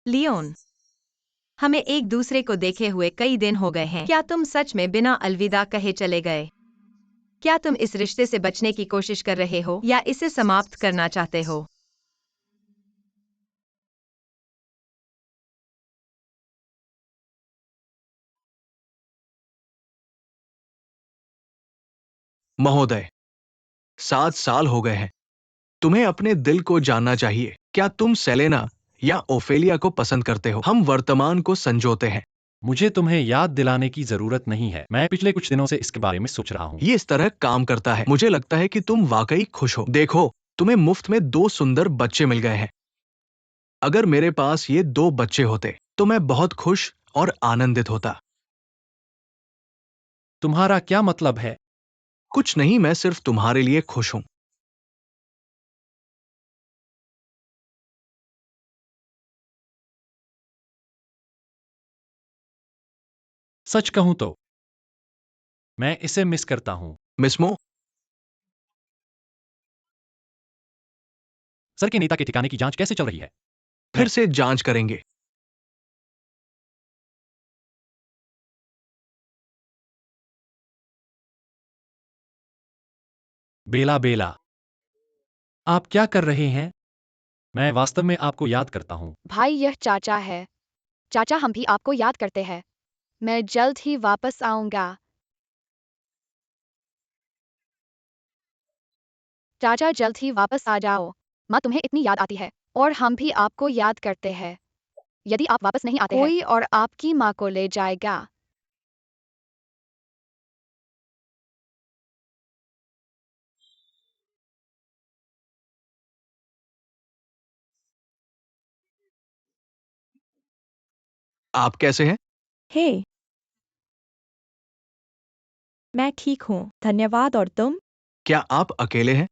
Leone, हमें एक दूसरे को देखे हुए कई दिन हो गए हैं। क्या तुम सच में बिना अलविदा कहे चले गए? क्या तुम इस रिश्ते से बचने की कोशिश कर रहे हो या इसे समाप्त करना चाहते हो? महोदय, 7 साल हो गए हैं। तुम्हें अपने दिल को जानना चाहिए। क्या तुम सेलेना या ओफेलिया को पसंद करते हो? हम वर्तमान को संजोते हैं। मुझे तुम्हें याद दिलाने की जरूरत नहीं है। मैं पिछले कुछ दिनों से इसके बारे में सोच रहा हूँ। ये इस तरह काम करता है। मुझे लगता है कि तुम वाकई खुश हो। देखो, तुम्हें मुफ्त में 2 सुंदर बच्चे मिल गए हैं। अगर मेरे पास ये 2 बच्चे होते, तो मैं बहुत खुश और आनंदित होता। तुम्हारा क्या मतलब है? कुछ नहीं, मैं सिर्फ तुम्हारे लिए खुश हूं। सच कहूं तो मैं इसे मिस करता हूँ। मिस्मो, सर के नेता के ठिकाने की जांच कैसे चल रही है? फिर से जांच करेंगे। बेला बेला, आप क्या कर रहे हैं? मैं वास्तव में आपको याद करता हूँ। भाई यह चाचा है। चाचा हम भी आपको याद करते हैं। मैं जल्द ही वापस आऊंगा। चाचा जल्द ही वापस आ जाओ। माँ तुम्हें इतनी याद आती है और हम भी आपको याद करते हैं। यदि आप वापस नहीं आते हैं कोई और आपकी माँ को ले जाएगा। आप कैसे हैं? हे, मैं ठीक हूँ, धन्यवाद। और तुम? क्या आप अकेले हैं?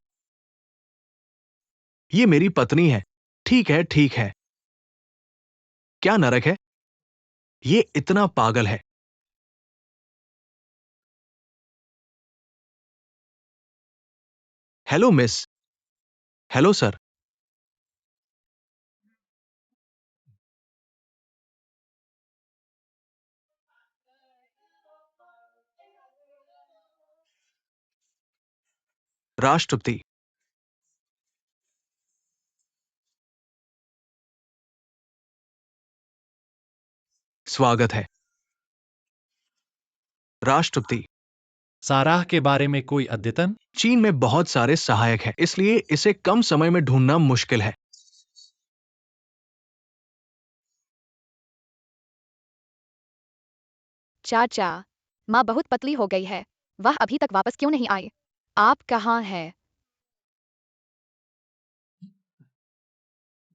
ये मेरी पत्नी है। ठीक है, ठीक है। क्या नरक है? ये इतना पागल है। Hello miss. Hello sir. राष्ट्रपति, स्वागत है। राष्ट्रपति, साराह के बारे में कोई अद्यतन? चीन में बहुत सारे सहायक हैं, इसलिए इसे कम समय में ढूंढना मुश्किल है। चाचा, माँ बहुत पतली हो गई है। वह अभी तक वापस क्यों नहीं आई? आप कहाँ हैं?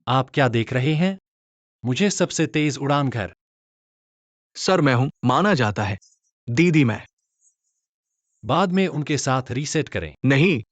आप क्या देख रहे हैं? मुझे सबसे तेज उड़ान घर। सर मैं हूं, माना जाता है। दीदी मैं। बाद में उनके साथ रीसेट करें। नहीं।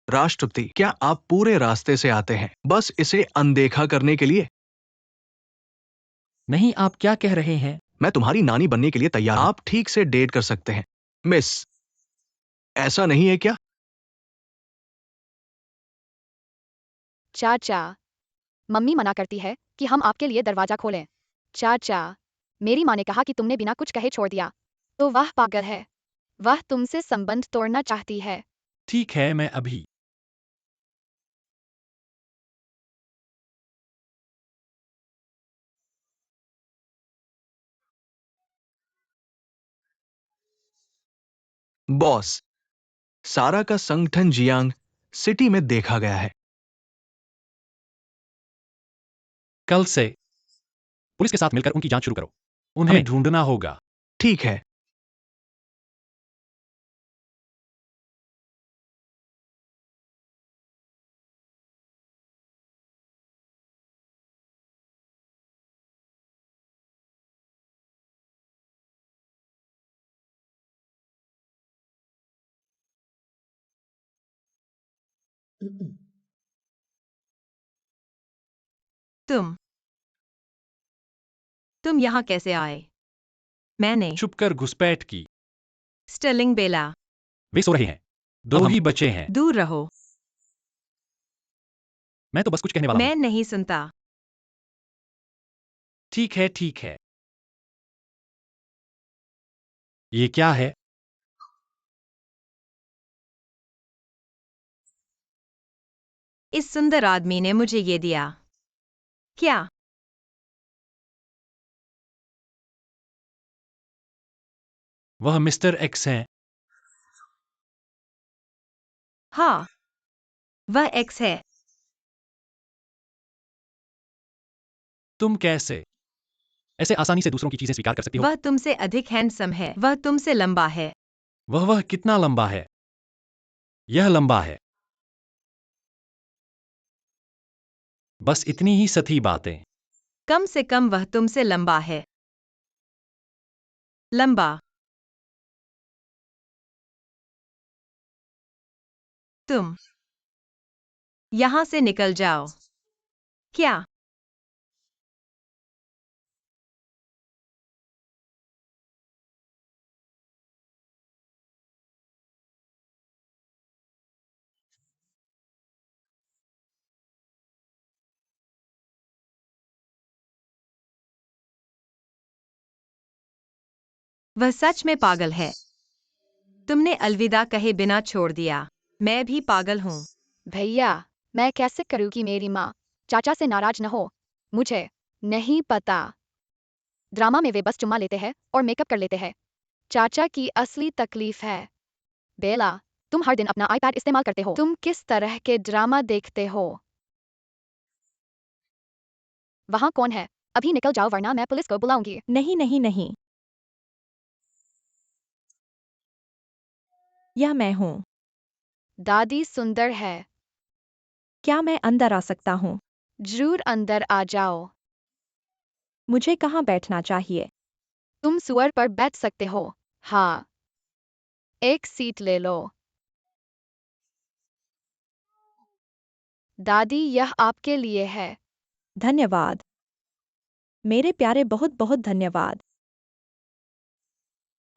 राष्ट्रपति, क्या आप पूरे रास्ते से आते हैं बस इसे अनदेखा करने के लिए? नहीं, आप क्या कह रहे हैं? मैं तुम्हारी नानी बनने के लिए तैयार हूं। आप ठीक से डेट कर सकते हैं मिस। ऐसा नहीं है क्या? चाचा, मम्मी मना करती है कि हम आपके लिए दरवाजा खोलें। चाचा, मेरी माँ ने कहा कि तुमने बिना कुछ कहे छोड़ दिया। तो वह पागल है। वह तुमसे संबंध तोड़ना चाहती है। ठीक है, मैं अभी। बॉस, सारा का संगठन जियांग सिटी में देखा गया है। कल से पुलिस के साथ मिलकर उनकी जांच शुरू करो। उन्हें हमें ढूंढना होगा। ठीक है। तुम यहाँ कैसे आए? मैंने चुप कर घुसपैठ की। स्टर्लिंग बेला, वे सो रहे हैं। दो ही बच्चे हैं। दूर रहो। मैं तो बस कुछ कहने वाला हूँ। मैं नहीं सुनता। ठीक है, ठीक है। ये क्या है? इस सुंदर आदमी ने मुझे ये दिया। क्या? वह मिस्टर एक्स हैं। हाँ, वह एक्स है। तुम कैसे ऐसे आसानी से दूसरों की चीजें स्वीकार कर सकती हो? वह तुमसे अधिक हैंडसम है। वह तुमसे लंबा है। वह कितना लंबा है? यह लंबा है। बस इतनी ही सती बातें। कम से कम वह तुमसे लंबा है। लंबा। तुम यहाँ से निकल जाओ। क्या? वह सच में पागल है। तुमने अलविदा कहे बिना छोड़ दिया। मैं भी पागल हूँ। भैया, मैं कैसे करूँ कि मेरी माँ चाचा से नाराज न हो? मुझे नहीं पता। ड्रामा में वे बस चुम्मा लेते हैं और मेकअप कर लेते हैं। चाचा की असली तकलीफ है। बेला, तुम हर दिन अपना आईपैड इस्तेमाल करते हो। तुम किस तरह के ड्रामा देखते हो? वहाँ कौन है? अभी निकल जाओ वरना मैं पुलिस को बुलाऊंगी। नहीं नहीं नहीं, यह मैं हूँ। दादी सुंदर है। क्या मैं अंदर आ सकता हूँ? जरूर अंदर आ जाओ। मुझे कहाँ बैठना चाहिए? तुम सुअर पर बैठ सकते हो। हाँ, एक सीट ले लो। दादी, यह आपके लिए है। धन्यवाद मेरे प्यारे, बहुत बहुत धन्यवाद।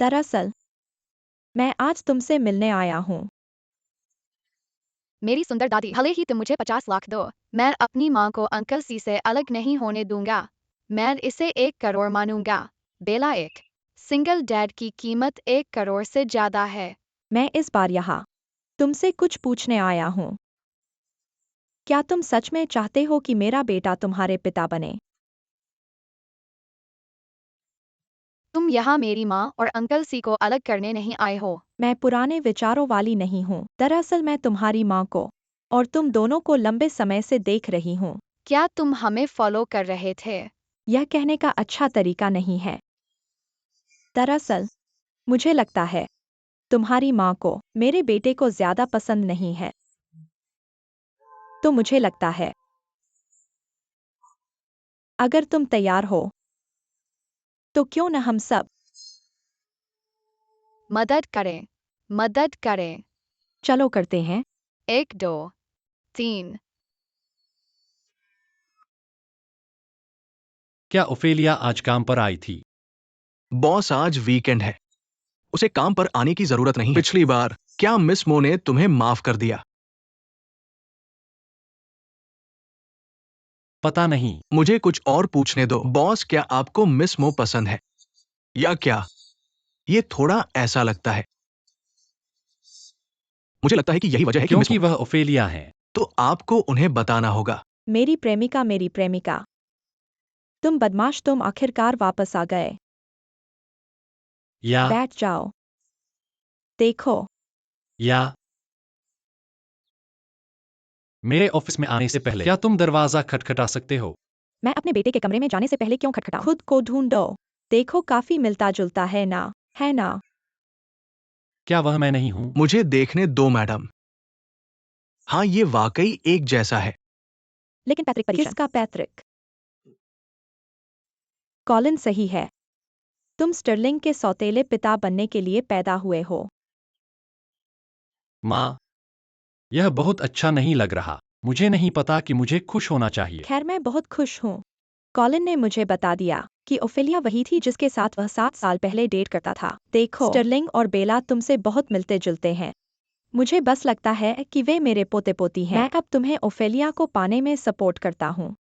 दरअसल मैं आज तुमसे मिलने आया हूँ। मेरी सुंदर दादी, भले ही तुम मुझे 50 लाख दो, मैं अपनी माँ को अंकल सी से अलग नहीं होने दूंगा। मैं इसे 1 करोड़ मानूंगा। बेला, एक सिंगल डैड की कीमत 1 करोड़ से ज्यादा है। मैं इस बार यहाँ तुमसे कुछ पूछने आया हूँ। क्या तुम सच में चाहते हो कि मेरा बेटा तुम्हारे पिता बने? तुम यहाँ मेरी माँ और अंकल सी को अलग करने नहीं आए हो। मैं पुराने विचारों वाली नहीं हूँ। दरअसल मैं तुम्हारी माँ को और तुम दोनों को लंबे समय से देख रही हूँ। क्या तुम हमें फॉलो कर रहे थे? यह कहने का अच्छा तरीका नहीं है। दरअसल मुझे लगता है तुम्हारी माँ को मेरे बेटे को ज्यादा पसंद नहीं है। तो मुझे लगता है अगर तुम तैयार हो तो क्यों न हम सब मदद करें। मदद करें। चलो करते हैं। 1 2 3। क्या ओफेलिया आज काम पर आई थी? बॉस, आज वीकेंड है। उसे काम पर आने की जरूरत नहीं है। पिछली बार क्या मिस मो ने तुम्हें माफ कर दिया? पता नहीं। मुझे कुछ और पूछने दो। बॉस, क्या आपको मिस मो पसंद है या क्या? ये थोड़ा ऐसा लगता है। मुझे लगता है कि यही वजह है कि मिस क्योंकि मो। वह ओफेलिया है। तो आपको उन्हें बताना होगा। मेरी प्रेमिका, मेरी प्रेमिका। तुम बदमाश, तुम आखिरकार वापस आ गए। या बैठ जाओ। देखो, या मेरे ऑफिस में आने से पहले क्या तुम दरवाजा खटखटा सकते हो? मैं अपने बेटे के कमरे में जाने से पहले क्यों खटखटाऊं? खुद को ढूंढो। देखो, काफी मिलता जुलता है ना? है ना? क्या वह मैं नहीं हूं? मुझे देखने दो मैडम। हाँ, ये वाकई एक जैसा है। लेकिन पैट्रिक परीक्षण। किसका पैट्रिक? कॉलिन सही है। तुम स्टर्लिंग के सौतेले पिता बनने के लिए पैदा हुए हो। माँ, यह बहुत अच्छा नहीं लग रहा। मुझे नहीं पता कि मुझे खुश होना चाहिए। खैर मैं बहुत खुश हूँ। कॉलिन ने मुझे बता दिया कि ओफेलिया वही थी जिसके साथ वह 7 साल पहले डेट करता था। देखो स्टर्लिंग और बेला तुमसे बहुत मिलते जुलते हैं। मुझे बस लगता है कि वे मेरे पोते पोती हैं। मैं अब तुम्हें ओफेलिया को पाने में सपोर्ट करता हूँ।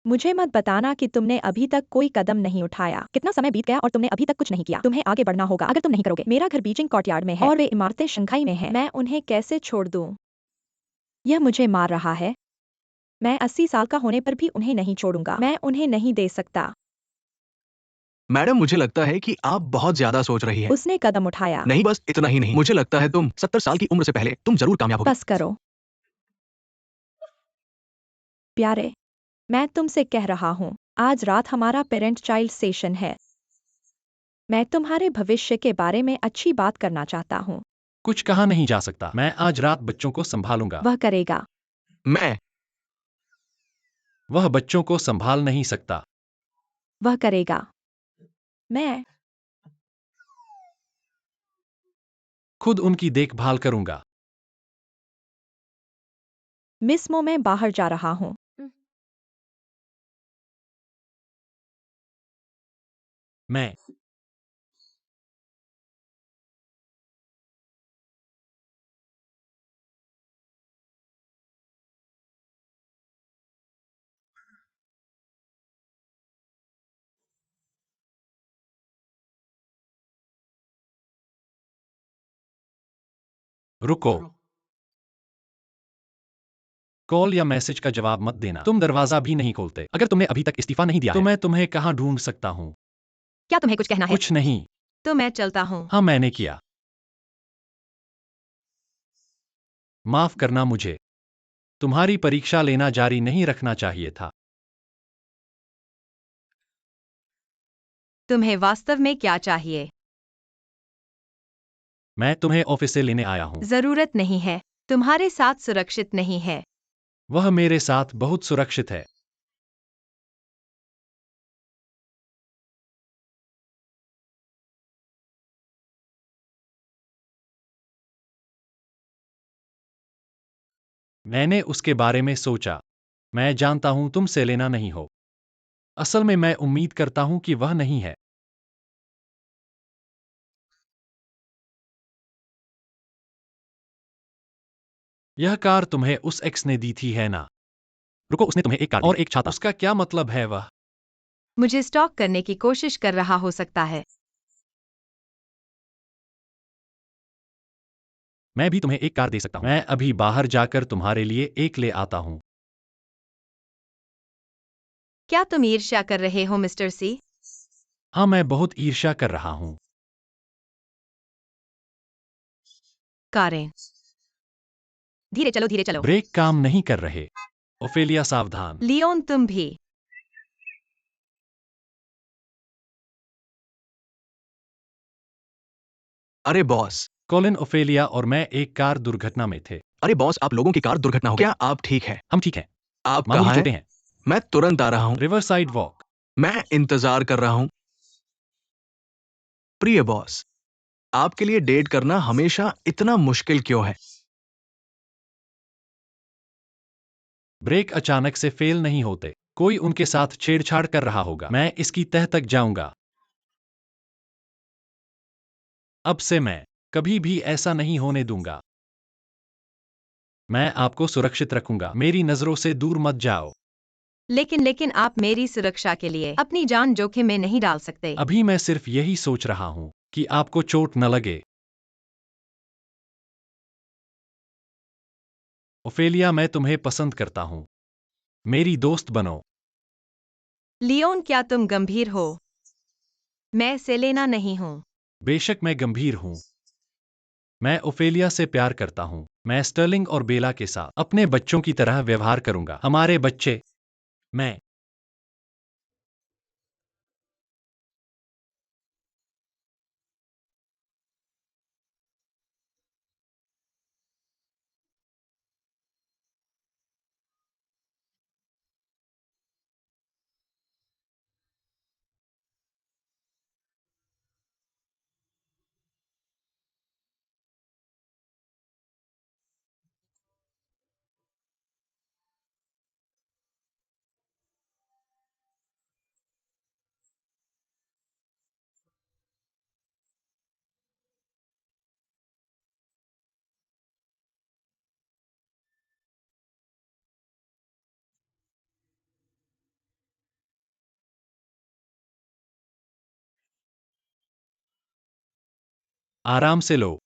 मुझे मत बताना कि तुमने अभी तक कोई कदम नहीं उठाया। कितना समय बीत गया और तुमने अभी तक कुछ नहीं किया। तुम्हें आगे बढ़ना होगा। अगर तुम नहीं करोगे, मेरा घर बीजिंग कोर्टयार्ड में है और वे इमारतें शंघाई में हैं। मैं उन्हें कैसे छोड़ दूं? यह मुझे मार रहा है। मैं 80 साल का होने पर भी उन्हें नहीं छोड़ूंगा। मैं उन्हें नहीं दे सकता। मैडम, मुझे लगता है कि आप बहुत ज्यादा सोच रही हैं। उसने कदम उठाया। नहीं, बस इतना ही नहीं, मुझे लगता है तुम 70 साल की उम्र से पहले तुम जरूर कामयाब होगी। बस करो प्यारे, मैं तुमसे कह रहा हूँ, आज रात हमारा पेरेंट चाइल्ड सेशन है। मैं तुम्हारे भविष्य के बारे में अच्छी बात करना चाहता हूँ। कुछ कहा नहीं जा सकता। मैं आज रात बच्चों को संभालूंगा। वह करेगा। मैं वह बच्चों को संभाल नहीं सकता। वह करेगा। मैं खुद उनकी देखभाल करूंगा। मिस मो मैं बाहर जा रहा हूँ। मैं रुको। कॉल या मैसेज का जवाब मत देना। तुम दरवाजा भी नहीं खोलते। अगर तुमने अभी तक इस्तीफा नहीं दिया तो मैं तुम्हें कहाँ ढूंढ सकता हूँ? क्या तुम्हें कुछ कहना है? कुछ नहीं। तो मैं चलता हूँ। हाँ, मैंने किया। माफ करना, मुझे तुम्हारी परीक्षा लेना जारी नहीं रखना चाहिए था। तुम्हें वास्तव में क्या चाहिए? मैं तुम्हें ऑफिस से लेने आया हूँ। जरूरत नहीं है। तुम्हारे साथ सुरक्षित नहीं है। वह मेरे साथ बहुत सुरक्षित है। मैंने उसके बारे में सोचा। मैं जानता हूं तुम सेलेना नहीं हो। असल में मैं उम्मीद करता हूं कि वह नहीं है। यह कार तुम्हें उस एक्स ने दी थी, है ना? रुको, उसने तुम्हें एक कार और एक छाता। उसका क्या मतलब है? वह मुझे स्टॉक करने की कोशिश कर रहा हो सकता है। मैं भी तुम्हें एक कार दे सकता हूं। मैं अभी बाहर जाकर तुम्हारे लिए एक ले आता हूं। क्या तुम ईर्ष्या कर रहे हो मिस्टर सी? हाँ, मैं बहुत ईर्ष्या कर रहा हूं। कारें। धीरे चलो, धीरे चलो। ब्रेक काम नहीं कर रहे। ओफेलिया, सावधान। लियोन, तुम भी। अरे बॉस। कॉलिन, ओफेलिया और मैं एक कार दुर्घटना में थे। अरे बॉस, आप लोगों की कार दुर्घटना हो गई। क्या आप ठीक है? हम ठीक हैं। आप मामूली कहाँ हैं? चोटें हैं। मैं तुरंत आ रहा हूँ। Riverside walk. मैं इंतजार कर रहा हूँ। प्रिय बॉस, आपके लिए डेट करना हमेशा इतना मुश्किल क्यों है? ब्रेक अचानक से फेल नहीं होते। कोई उनके साथ छेड़छाड़ कर रहा होगा। मैं इसकी तह तक जाऊंगा। अब से मैं कभी भी ऐसा नहीं होने दूंगा। मैं आपको सुरक्षित रखूंगा। मेरी नजरों से दूर मत जाओ। लेकिन आप मेरी सुरक्षा के लिए अपनी जान जोखिम में नहीं डाल सकते। अभी मैं सिर्फ यही सोच रहा हूं कि आपको चोट न लगे। ओफेलिया, मैं तुम्हें पसंद करता हूं। मेरी दोस्त बनो। लियोन, क्या तुम गंभीर हो? मैं सेलेना नहीं हूँ। बेशक मैं गंभीर हूं। मैं ओफेलिया से प्यार करता हूं। मैं स्टर्लिंग और बेला के साथ अपने बच्चों की तरह व्यवहार करूंगा। हमारे बच्चे। मैं आराम से लो।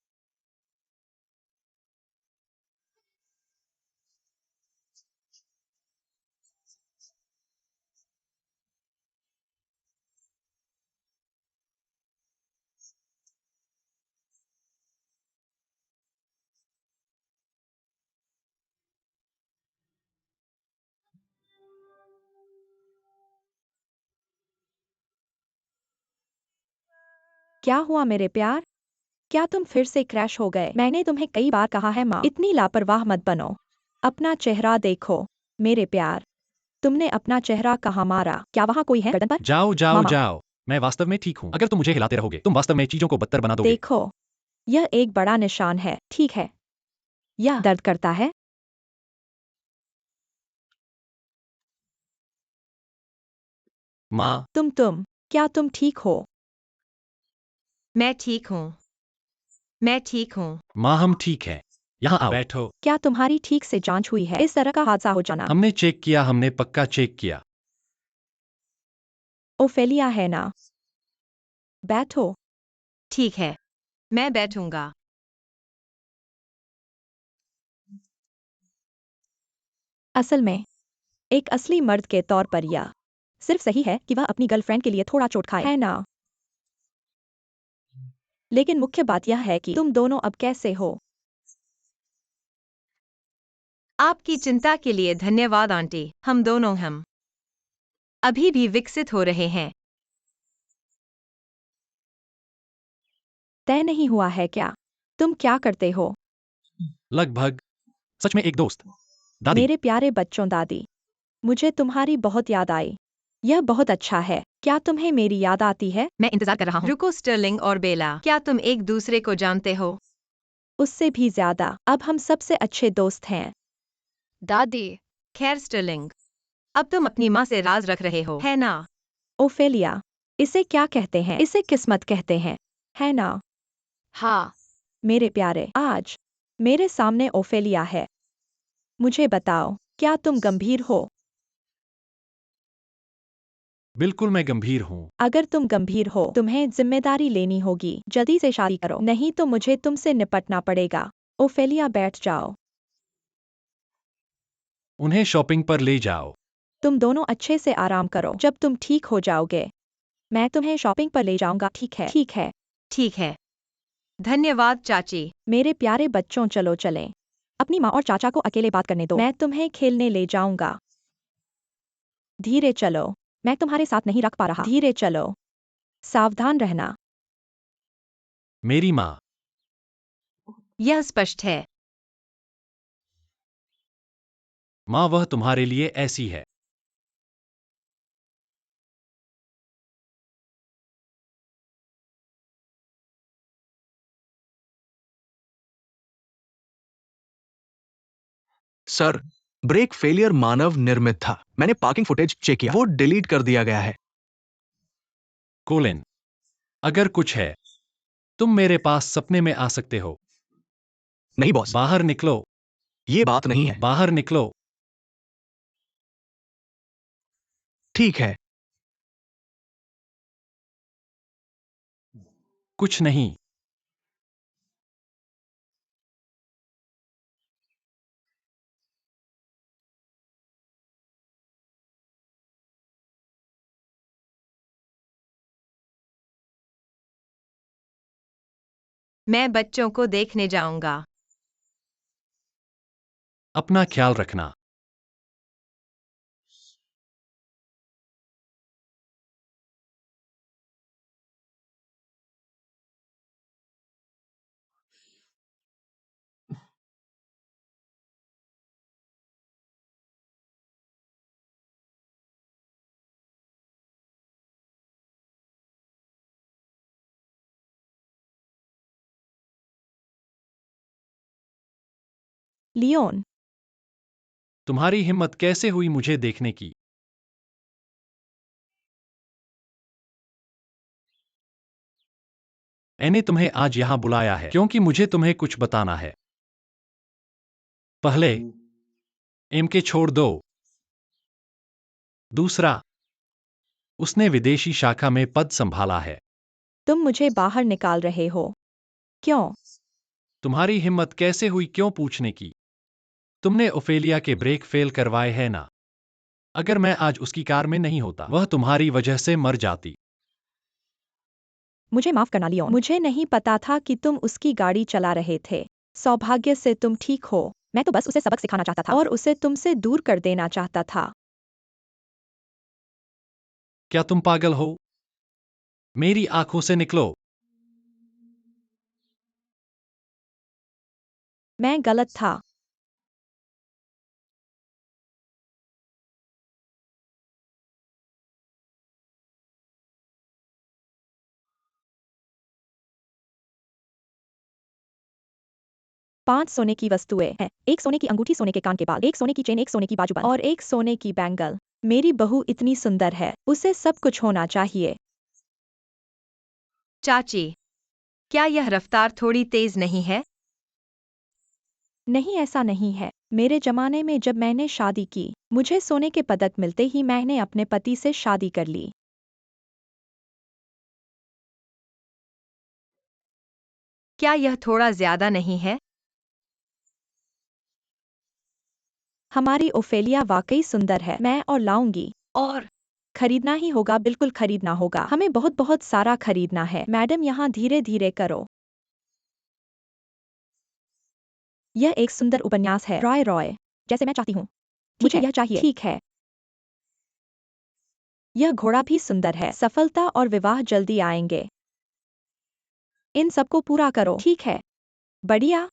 क्या हुआ मेरे प्यार? क्या तुम फिर से क्रैश हो गए? मैंने तुम्हें कई बार कहा है माँ, इतनी लापरवाह मत बनो। अपना चेहरा देखो मेरे प्यार। तुमने अपना चेहरा कहाँ मारा? क्या वहाँ कोई है गर्दन पर? जाओ जाओ मामा। जाओ। मैं वास्तव में ठीक हूँ। अगर तुम मुझे हिलाते रहोगे तुम वास्तव में चीजों को बदतर बना दोगे। देखो, यह एक बड़ा निशान है, ठीक है? यह दर्द करता है? माँ, क्या तुम ठीक हो? मैं ठीक हूँ। मैं ठीक हूँ। माँ हम ठीक हैं। यहाँ आओ बैठो। क्या तुम्हारी ठीक से जांच हुई है? इस तरह का हादसा हो जाना। हमने चेक किया, हमने पक्का चेक किया। ओफेलिया है ना? बैठो। ठीक है, मैं बैठूंगा। असल में एक असली मर्द के तौर पर यह सिर्फ सही है कि वह अपनी गर्लफ्रेंड के लिए थोड़ा चोट खाए, है ना? लेकिन मुख्य बात यह है कि तुम दोनों अब कैसे हो? आपकी चिंता के लिए धन्यवाद आंटी। हम अभी भी विकसित हो रहे हैं। तय नहीं हुआ है क्या? तुम क्या करते हो? लगभग। सच में एक दोस्त। दादी। मेरे प्यारे बच्चों दादी, मुझे तुम्हारी बहुत याद आई। यह बहुत अच्छा है। क्या तुम्हें मेरी याद आती है? मैं इंतजार कर रहा हूँ। रुको स्टर्लिंग और बेला, क्या तुम एक दूसरे को जानते हो? उससे भी ज्यादा, अब हम सबसे अच्छे दोस्त हैं। दादी, खैर स्टर्लिंग, अब तुम अपनी माँ से राज रख रहे हो, है ना? ओफेलिया, इसे क्या कहते हैं? इसे किस्मत कहते हैं, है ना? हाँ, मेरे प्यारे, आज मेरे सामने ओफेलिया है। मुझे बताओ, क्या तुम गंभीर हो? बिल्कुल मैं गंभीर हूँ। अगर तुम गंभीर हो, तुम्हें जिम्मेदारी लेनी होगी। जल्दी से शादी करो, नहीं तो मुझे तुमसे निपटना पड़ेगा। ओफेलिया बैठ जाओ। उन्हें शॉपिंग पर ले जाओ। तुम दोनों अच्छे से आराम करो। जब तुम ठीक हो जाओगे, मैं तुम्हें शॉपिंग पर ले जाऊंगा, ठीक है? ठीक है। ठीक है। धन्यवाद चाची। मेरे प्यारे बच्चों चलो चलें। अपनी माँ और चाचा को अकेले बात करने दो। मैं तुम्हें खेलने ले जाऊंगा। धीरे चलो, मैं तुम्हारे साथ नहीं रख पा रहा। धीरे चलो, सावधान रहना। मेरी माँ। यह स्पष्ट है। माँ वह तुम्हारे लिए ऐसी है। सर, ब्रेक फेलियर मानव निर्मित था। मैंने पार्किंग फुटेज चेक किया, वो डिलीट कर दिया गया है। कोलिन, अगर कुछ है तुम मेरे पास सपने में आ सकते हो। नहीं बॉस, बाहर निकलो। ये बात नहीं है। बाहर निकलो। ठीक है। कुछ नहीं। मैं बच्चों को देखने जाऊंगा। अपना ख्याल रखना। लियोन, तुम्हारी हिम्मत कैसे हुई मुझे देखने की? मैंने तुम्हें आज यहां बुलाया है क्योंकि मुझे तुम्हें कुछ बताना है। पहले, एम के छोड़ दो। दूसरा, उसने विदेशी शाखा में पद संभाला है। तुम मुझे बाहर निकाल रहे हो। क्यों? तुम्हारी हिम्मत कैसे हुई क्यों पूछने की? तुमने ओफेलिया के ब्रेक फेल करवाए हैं ना? अगर मैं आज उसकी कार में नहीं होता, वह तुम्हारी वजह से मर जाती। मुझे माफ करना लियोन। मुझे नहीं पता था कि तुम उसकी गाड़ी चला रहे थे। सौभाग्य से तुम ठीक हो। मैं तो बस उसे सबक सिखाना चाहता था और उसे तुमसे दूर कर देना चाहता था। क्या तुम पागल हो? मेरी आंखों से निकलो। मैं गलत था। पांच सोने की वस्तुएं हैं। एक सोने की अंगूठी, सोने के कान के बाल, एक सोने की चेन, एक सोने की बाजूबंद और एक सोने की बैंगल। मेरी बहू इतनी सुंदर है, उसे सब कुछ होना चाहिए। चाची, क्या यह रफ्तार थोड़ी तेज नहीं है? नहीं, ऐसा नहीं है। मेरे जमाने में जब मैंने शादी की, मुझे सोने के पदक मिलते ही मैंने अपने पति से शादी कर ली। क्या यह थोड़ा ज्यादा नहीं है? हमारी ओफेलिया वाकई सुंदर है। मैं और लाऊंगी। और खरीदना ही होगा, बिल्कुल खरीदना होगा। हमें बहुत बहुत सारा खरीदना है। मैडम, यहाँ धीरे धीरे करो। यह एक सुंदर उपन्यास है। रॉय रॉय, जैसे मैं चाहती हूँ। मुझे यह चाहिए। ठीक है। यह घोड़ा भी सुंदर है। सफलता और विवाह जल्दी आएंगे। इन सबको पूरा करो। ठीक है। बढ़िया।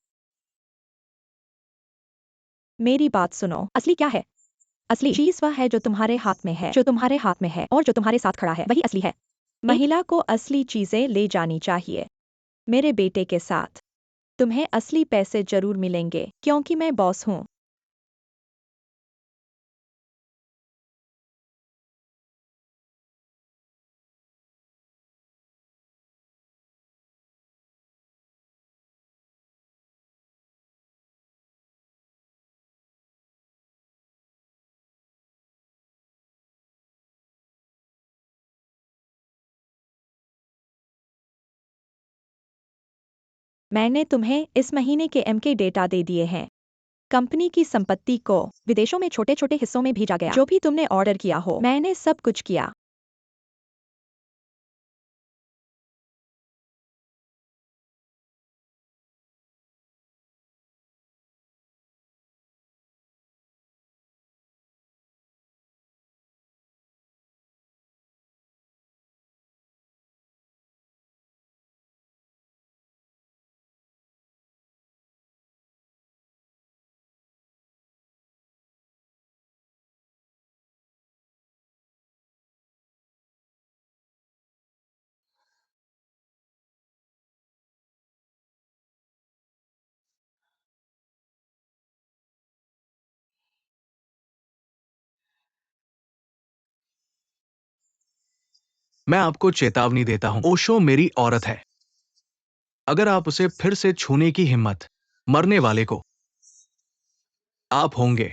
मेरी बात सुनो। असली क्या है? असली चीज वह है जो तुम्हारे हाथ में है, जो तुम्हारे हाथ में है और जो तुम्हारे साथ खड़ा है, वही असली है। महिला को असली चीजें ले जानी चाहिए। मेरे बेटे के साथ तुम्हें असली पैसे जरूर मिलेंगे, क्योंकि मैं बॉस हूँ। मैंने तुम्हें इस महीने के एमके डेटा दे दिए हैं। कंपनी की संपत्ति को विदेशों में छोटे छोटे हिस्सों में भेजा गया। जो भी तुमने ऑर्डर किया हो, मैंने सब कुछ किया। मैं आपको चेतावनी देता हूं, ओशो मेरी औरत है। अगर आप उसे फिर से छूने की हिम्मत, मरने वाले को आप होंगे।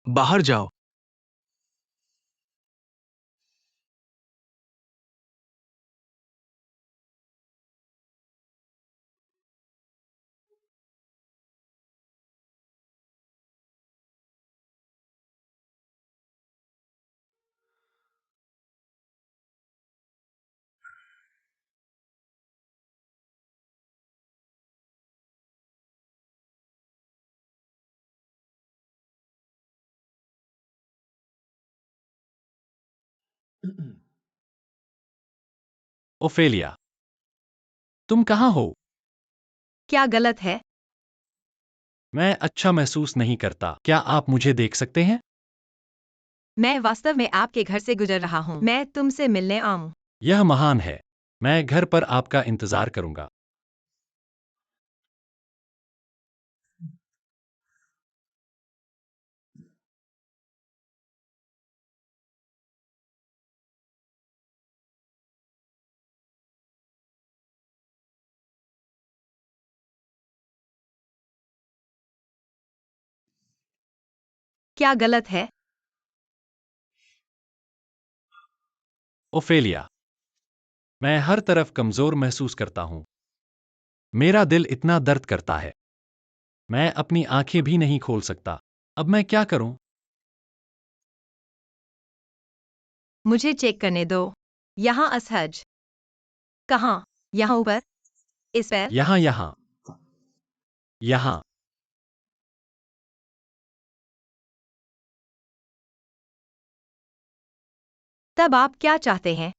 बाहर जाओ। ओफेलिया, तुम कहाँ हो? क्या गलत है? मैं अच्छा महसूस नहीं करता। क्या आप मुझे देख सकते हैं? मैं वास्तव में आपके घर से गुजर रहा हूँ। मैं तुमसे मिलने आऊँ। यह महान है। मैं घर पर आपका इंतजार करूंगा। क्या गलत है? ओफेलिया, मैं हर तरफ कमजोर महसूस करता हूं। मेरा दिल इतना दर्द करता है। मैं अपनी आंखें भी नहीं खोल सकता। अब मैं क्या करूं? मुझे चेक करने दो। यहाँ असहज। कहाँ? यहाँ ऊपर? इस पैर? यहां यहां यहां। तब आप क्या चाहते हैं?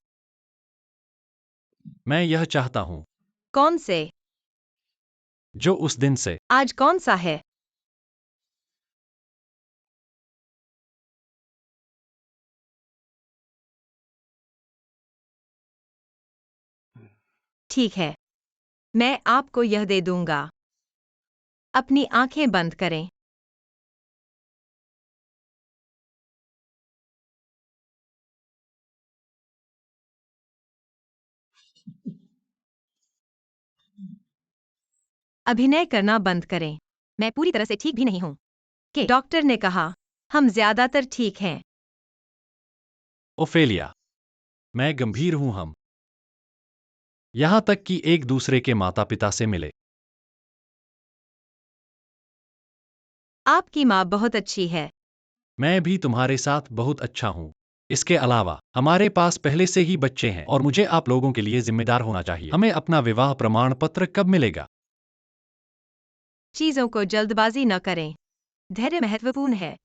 मैं यह चाहता हूं कौन से? जो उस दिन से। आज कौन सा है? ठीक है, मैं आपको यह दे दूंगा। अपनी आंखें बंद करें। अभिनय करना बंद करें। मैं पूरी तरह से ठीक भी नहीं हूं। के डॉक्टर ने कहा, हम ज्यादातर ठीक हैं। ओफेलिया, मैं गंभीर हूं। हम यहां तक कि एक दूसरे के माता पिता से मिले। आपकी माँ बहुत अच्छी है। मैं भी तुम्हारे साथ बहुत अच्छा हूं। इसके अलावा हमारे पास पहले से ही बच्चे हैं और मुझे आप लोगों के लिए जिम्मेदार होना चाहिए। हमें अपना विवाह प्रमाण पत्र कब मिलेगा? चीजों को जल्दबाजी न करें। धैर्य महत्वपूर्ण है।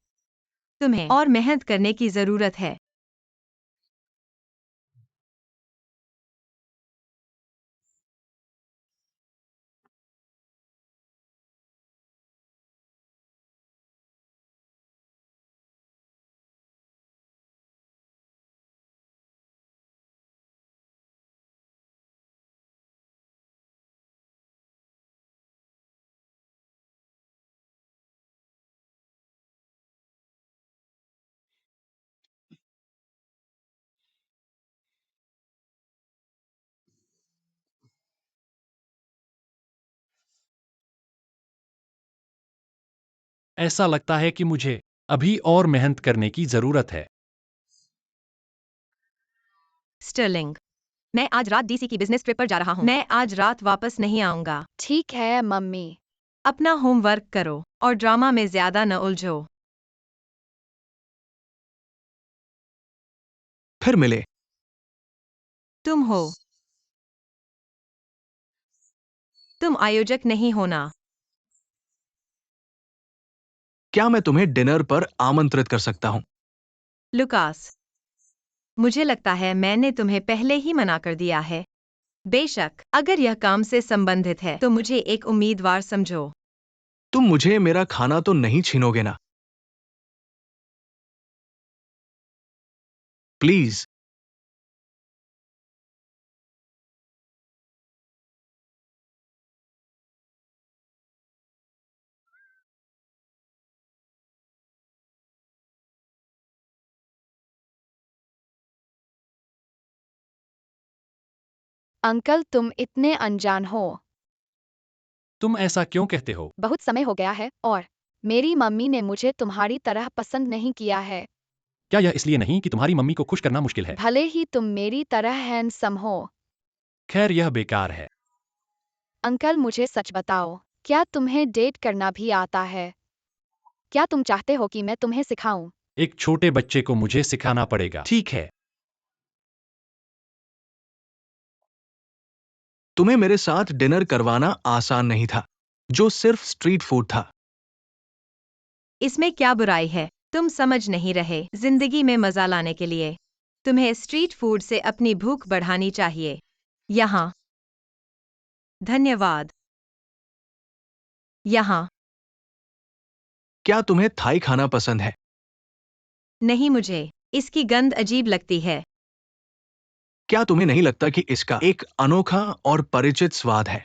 तुम्हें और मेहनत करने की जरूरत है। ऐसा लगता है कि मुझे अभी और मेहनत करने की जरूरत है। स्टर्लिंग, मैं आज रात डीसी की बिजनेस ट्रिप पर जा रहा हूँ। मैं आज रात वापस नहीं आऊंगा। ठीक है मम्मी। अपना होमवर्क करो और ड्रामा में ज्यादा न उलझो। फिर मिले। तुम हो। तुम आयोजक नहीं होना। क्या मैं तुम्हें डिनर पर आमंत्रित कर सकता हूं? लुकास, मुझे लगता है मैंने तुम्हें पहले ही मना कर दिया है। बेशक, अगर यह काम से संबंधित है तो मुझे एक उम्मीदवार समझो। तुम मुझे मेरा खाना तो नहीं छीनोगे ना? प्लीज। अंकल तुम इतने अनजान हो। तुम ऐसा क्यों कहते हो? बहुत समय हो गया है और मेरी मम्मी ने मुझे तुम्हारी तरह पसंद नहीं किया है। क्या यह इसलिए नहीं कि तुम्हारी मम्मी को खुश करना मुश्किल है? भले ही तुम मेरी तरह हैंडसम हो। खैर, यह बेकार है। अंकल मुझे सच बताओ, क्या तुम्हें डेट करना भी आता है? क्या तुम चाहते हो कि मैं तुम्हें सिखाऊं? एक छोटे बच्चे को मुझे सिखाना पड़ेगा। ठीक है। तुम्हें मेरे साथ डिनर करवाना आसान नहीं था, जो सिर्फ स्ट्रीट फूड था। इसमें क्या बुराई है? तुम समझ नहीं रहे। जिंदगी में मजा लाने के लिए तुम्हें स्ट्रीट फूड से अपनी भूख बढ़ानी चाहिए। यहाँ। धन्यवाद। यहाँ। क्या तुम्हें थाई खाना पसंद है? नहीं, मुझे इसकी गंध अजीब लगती है। क्या तुम्हें नहीं लगता कि इसका एक अनोखा और परिचित स्वाद है?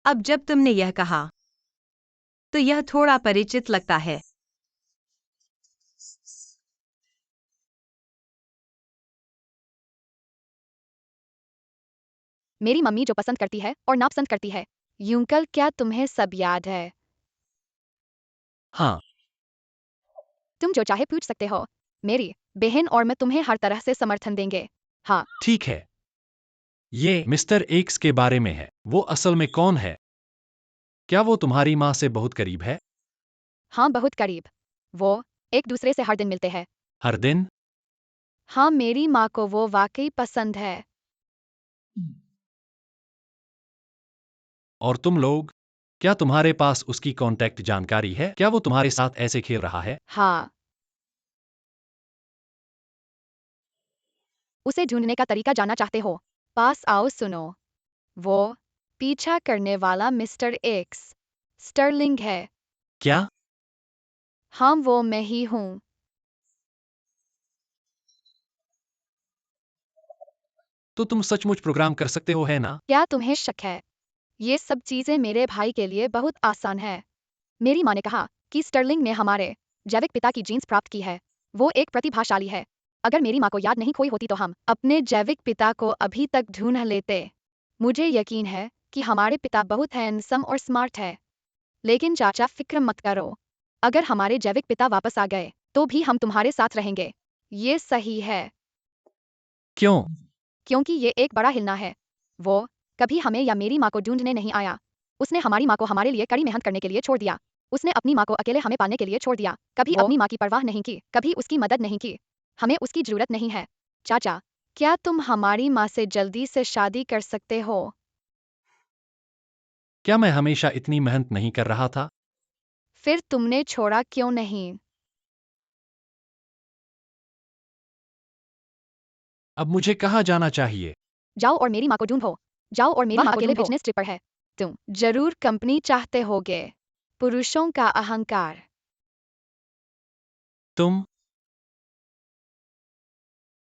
अब जब तुमने यह कहा, तो यह थोड़ा परिचित लगता है। मेरी मम्मी जो पसंद करती है और नापसंद करती है। यूंकल क्या तुम्हें सब याद है? हाँ। तुम जो चाहे पूछ सकते हो। मेरी बहन और मैं तुम्हें हर तरह से समर्थन देंगे। हाँ, ठीक है। ये मिस्टर एक्स के बारे में है। वो असल में कौन है? क्या वो तुम्हारी माँ से बहुत करीब है? हाँ, बहुत करीब। वो एक दूसरे से हर दिन मिलते हैं। हर दिन? हाँ, मेरी माँ को वो वाकई पसंद है। और तुम लोग? क्या तुम्हारे पास उसकी कॉन्टैक्ट जानकारी है? क्या वो तुम्हारे साथ ऐसे खेल रहा है? हाँ, उसे ढूंढने का तरीका जानना चाहते हो? पास आओ, सुनो। वो पीछा करने वाला मिस्टर एक्स स्टर्लिंग है। क्या? हाँ, वो मैं ही हूँ। तो तुम सचमुच प्रोग्राम कर सकते हो, है ना? क्या तुम्हें शक है? ये सब चीजें मेरे भाई के लिए बहुत आसान है। मेरी माँ ने कहा कि स्टर्लिंग ने हमारे जैविक पिता की जीन्स प्राप्त की है। वो एक प्रतिभाशाली है। अगर मेरी माँ को याद नहीं खोई होती तो हम अपने जैविक पिता को अभी तक ढूंढ लेते। मुझे यकीन है कि हमारे पिता बहुत हैंडसम और स्मार्ट है। लेकिन चाचा, फिक्र मत करो। अगर हमारे जैविक पिता वापस आ गए तो भी हम तुम्हारे साथ रहेंगे। ये सही है। क्यों? क्योंकि ये एक बड़ा हिलना है। वो कभी हमें या मेरी माँ को ढूंढने नहीं आया। उसने हमारी माँ को हमारे लिए कड़ी मेहनत करने के लिए छोड़ दिया। उसने अपनी माँ को अकेले हमें पालने के लिए छोड़ दिया। कभी अपनी माँ की परवाह नहीं की, कभी उसकी मदद नहीं की। हमें उसकी जरूरत नहीं है। चाचा, क्या तुम हमारी माँ से जल्दी से शादी कर सकते हो? क्या मैं हमेशा इतनी मेहनत नहीं कर रहा था? फिर तुमने छोड़ा क्यों नहीं? अब मुझे कहाँ जाना चाहिए? जाओ और मेरी माँ को ढूंढो। जाओ और मेरी माँ को अकेले बिजनेस ट्रिप पर है। तुम जरूर कंपनी चाहते होगे। पुरुषों का अहंकार। तुम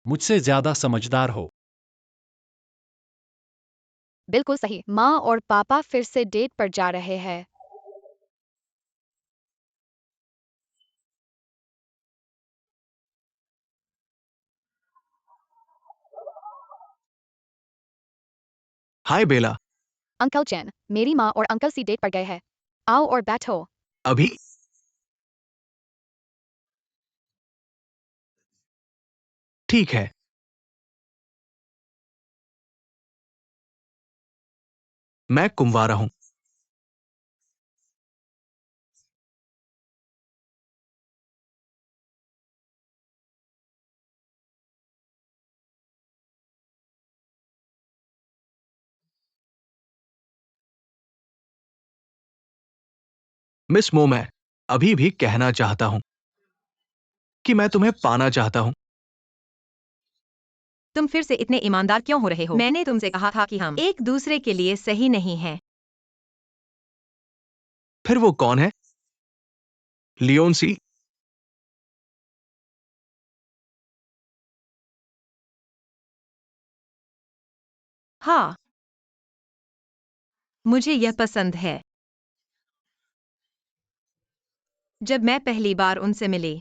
मुझसे ज्यादा समझदार हो। बिल्कुल सही। माँ और पापा फिर से डेट पर जा रहे हैं। हाय बेला। अंकल चैन, मेरी माँ और अंकल सी डेट पर गए हैं। आओ और बैठो। अभी? ठीक है। मैं कुंवारा हूं। मिस मो, मैं अभी भी कहना चाहता हूं कि मैं तुम्हें पाना चाहता हूं। तुम फिर से इतने ईमानदार क्यों हो रहे हो? मैंने तुमसे कहा था कि हम एक दूसरे के लिए सही नहीं हैं। फिर वो कौन है? लियोन सी? हाँ, मुझे यह पसंद है। जब मैं पहली बार उनसे मिली,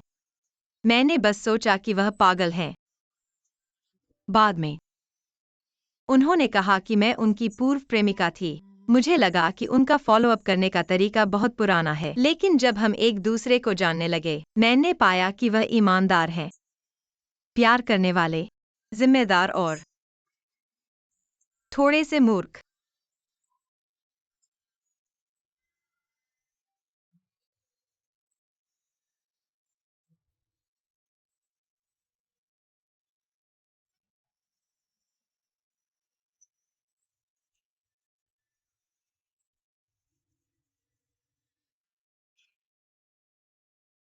मैंने बस सोचा कि वह पागल हैं। बाद में उन्होंने कहा कि मैं उनकी पूर्व प्रेमिका थी। मुझे लगा कि उनका फॉलो अप करने का तरीका बहुत पुराना है, लेकिन जब हम एक दूसरे को जानने लगे, मैंने पाया कि वह ईमानदार हैं, प्यार करने वाले, जिम्मेदार और थोड़े से मूर्ख।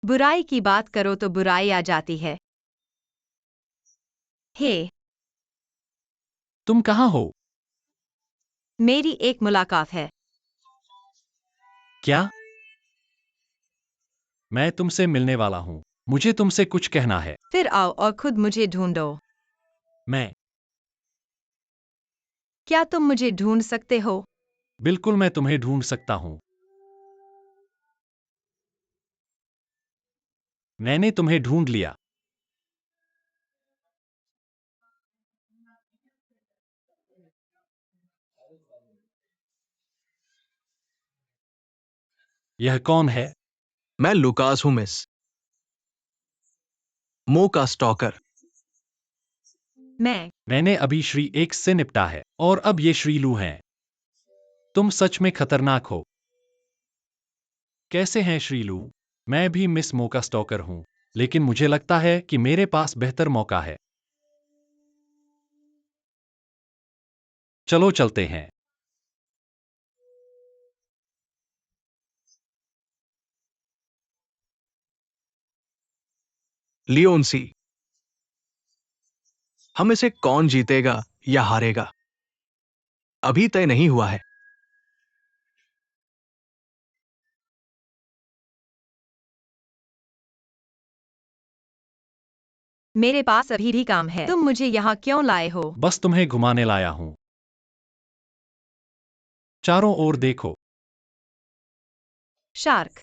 बुराई की बात करो तो बुराई आ जाती है। हे, तुम कहाँ हो? मेरी एक मुलाकात है। क्या? मैं तुमसे मिलने वाला हूँ। मुझे तुमसे कुछ कहना है। फिर आओ और खुद मुझे ढूंढो। मैं क्या तुम मुझे ढूंढ सकते हो? बिल्कुल, मैं तुम्हें ढूंढ सकता हूँ। मैंने तुम्हें ढूंढ लिया। यह कौन है? मैं लुकास हूं, मिस। मो का स्टॉकर। मैंने अभी श्री एक से निपटा है और अब ये श्रीलू हैं। तुम सच में खतरनाक हो। कैसे हैं श्रीलू? मैं भी मिस मो का स्टॉकर हूं, लेकिन मुझे लगता है कि मेरे पास बेहतर मौका है। चलो चलते हैं। लियोनसी, हम इसे कौन जीतेगा या हारेगा अभी तय नहीं हुआ है। मेरे पास अभी भी काम है। तुम मुझे यहाँ क्यों लाए हो? बस तुम्हें घुमाने लाया हूं। चारों ओर देखो। शार्क।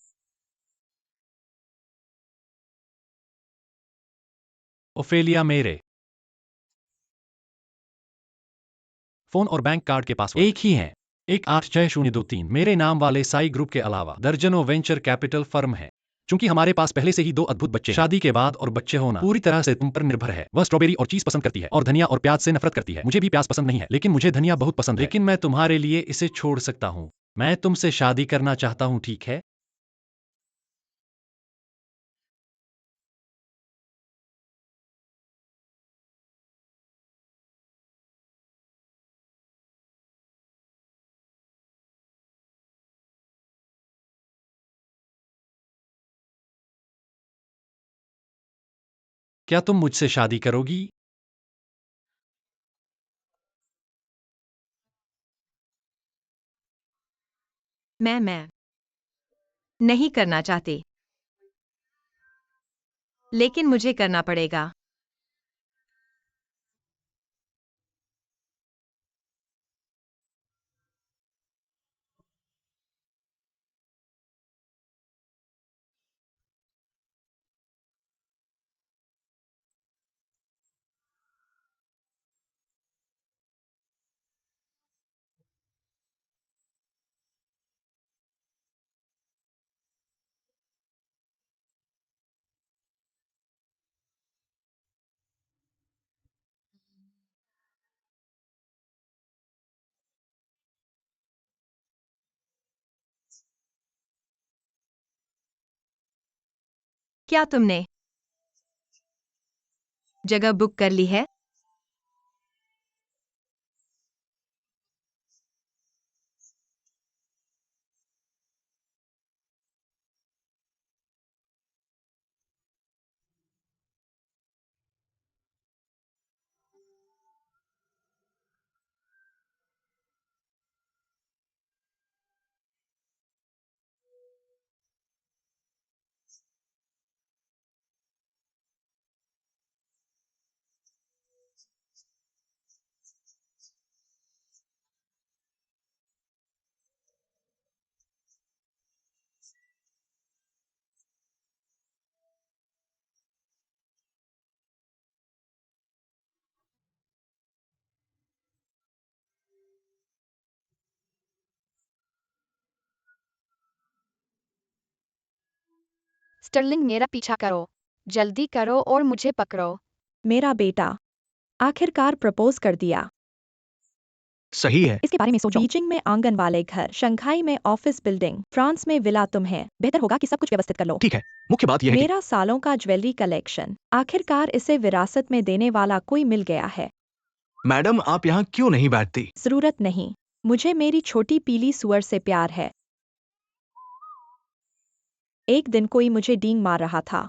ओफेलिया, मेरे फोन और बैंक कार्ड के पासवर्ड एक ही हैं। 186023 मेरे नाम वाले साई ग्रुप के अलावा दर्जनों वेंचर कैपिटल फर्म है। चूंकि हमारे पास पहले से ही 2 अद्भुत बच्चे हैं, शादी के बाद और बच्चे होना पूरी तरह से तुम पर निर्भर है। वह स्ट्रॉबेरी और चीज पसंद करती है और धनिया और प्याज से नफरत करती है। मुझे भी प्याज पसंद नहीं है, लेकिन मुझे धनिया बहुत पसंद है। लेकिन मैं तुम्हारे लिए इसे छोड़ सकता हूँ। मैं तुमसे शादी करना चाहता हूँ, ठीक है? क्या तुम मुझसे शादी करोगी? मैं नहीं करना चाहती, लेकिन मुझे करना पड़ेगा। क्या तुमने जगह बुक कर ली है? स्टर्लिंग, मेरा पीछा करो। जल्दी करो और मुझे पकड़ो। मेरा बेटा आखिरकार प्रपोज कर दिया। सही है। इसके बारे में सोचो। बीजिंग में आंगन वाले घर, शंघाई में ऑफिस बिल्डिंग, फ्रांस में विला। तुम्हें बेहतर होगा कि सब कुछ व्यवस्थित कर लो। ठीक है, मुख्य बात यह है कि मेरा सालों का ज्वेलरी कलेक्शन, आखिरकार इसे विरासत में देने वाला कोई मिल गया है। मैडम आप यहाँ क्यों नहीं बैठती? जरूरत नहीं, मुझे मेरी छोटी पीली सुअर से प्यार है। एक दिन कोई मुझे डींग मार रहा था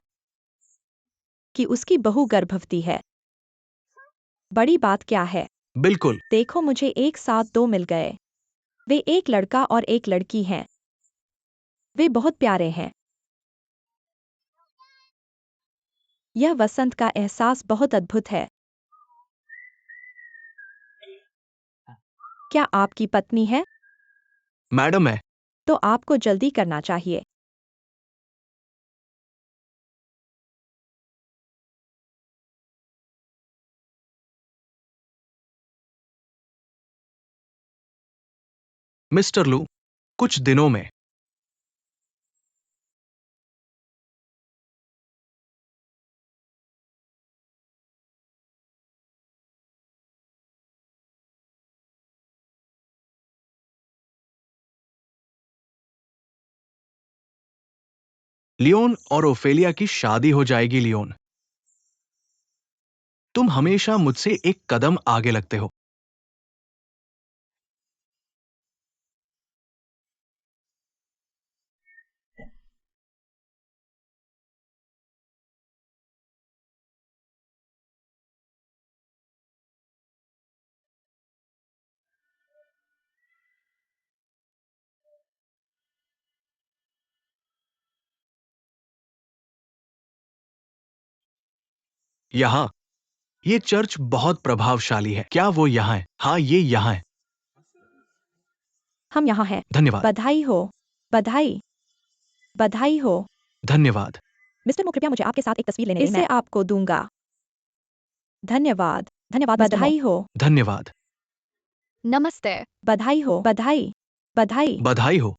कि उसकी बहू गर्भवती है। बड़ी बात क्या है? बिल्कुल। देखो, मुझे एक साथ 2 मिल गए। वे एक लड़का और एक लड़की हैं। वे बहुत प्यारे हैं। यह वसंत का एहसास बहुत अद्भुत है। क्या आपकी पत्नी है? मैडम है। तो आपको जल्दी करना चाहिए। मिस्टर लू, कुछ दिनों में लियोन और ओफेलिया की शादी हो जाएगी। लियोन, तुम हमेशा मुझसे एक कदम आगे लगते हो। यहाँ, ये चर्च बहुत प्रभावशाली है। क्या वो यहाँ है? हाँ, ये यहाँ है। हम यहाँ हैं। धन्यवाद। बधाई हो। बधाई। बधाई हो। धन्यवाद। मिस्टर मो, कृपया मुझे आपके साथ एक तस्वीर लेने दें। इसे आपको दूंगा। धन्यवाद। धन्यवाद मिस्टर मो। बधाई हो। धन्यवाद। नमस्ते। बधाई हो। बधाई। बधाई। बधाई हो।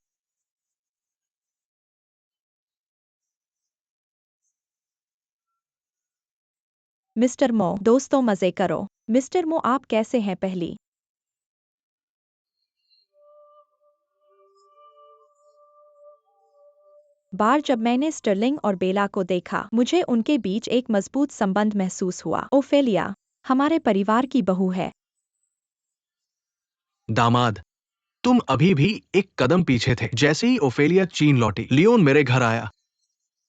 मिस्टर मो, दोस्तों मजे करो। मिस्टर मो, आप कैसे हैं? पहली बार जब मैंने स्टर्लिंग और बेला को देखा, मुझे उनके बीच एक मजबूत संबंध महसूस हुआ। ओफेलिया हमारे परिवार की बहू है। दामाद, तुम अभी भी एक कदम पीछे थे। जैसे ही ओफेलिया चीन लौटी, लियोन मेरे घर आया।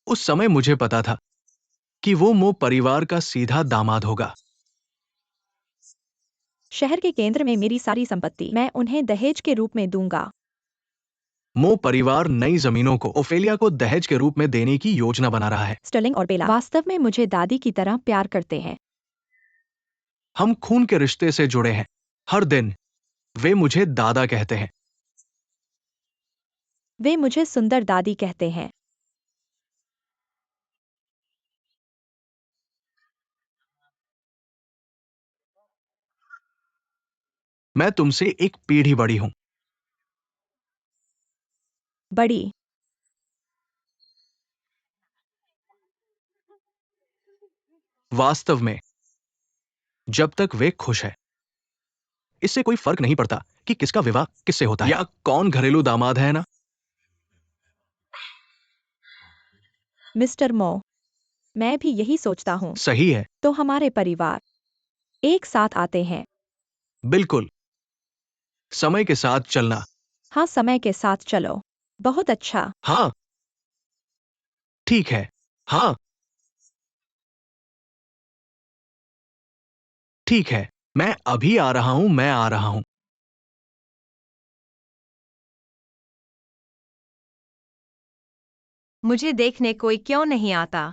उस समय मुझे पता था कि वो मो परिवार का सीधा दामाद होगा। शहर के केंद्र में मेरी सारी संपत्ति मैं उन्हें दहेज के रूप में दूंगा। मो परिवार नई जमीनों को ओफेलिया को दहेज के रूप में देने की योजना बना रहा है। स्टर्लिंग और बेला वास्तव में मुझे दादी की तरह प्यार करते हैं। हम खून के रिश्ते से जुड़े हैं। हर दिन वे मुझे दादा कहते हैं। वे मुझे सुंदर दादी कहते हैं। मैं तुमसे एक पीढ़ी बड़ी हूं। बड़ी। वास्तव में, जब तक वे खुश है, इससे कोई फर्क नहीं पड़ता कि किसका विवाह किससे होता है या कौन घरेलू दामाद है ना। मिस्टर मो, मैं भी यही सोचता हूँ। सही है। तो हमारे परिवार एक साथ आते हैं। बिल्कुल। समय के साथ चलना। हाँ, समय के साथ चलो। बहुत अच्छा। हाँ, ठीक है। हाँ, ठीक है। मैं अभी आ रहा हूं। मैं आ रहा हूं। मुझे देखने कोई क्यों नहीं आता?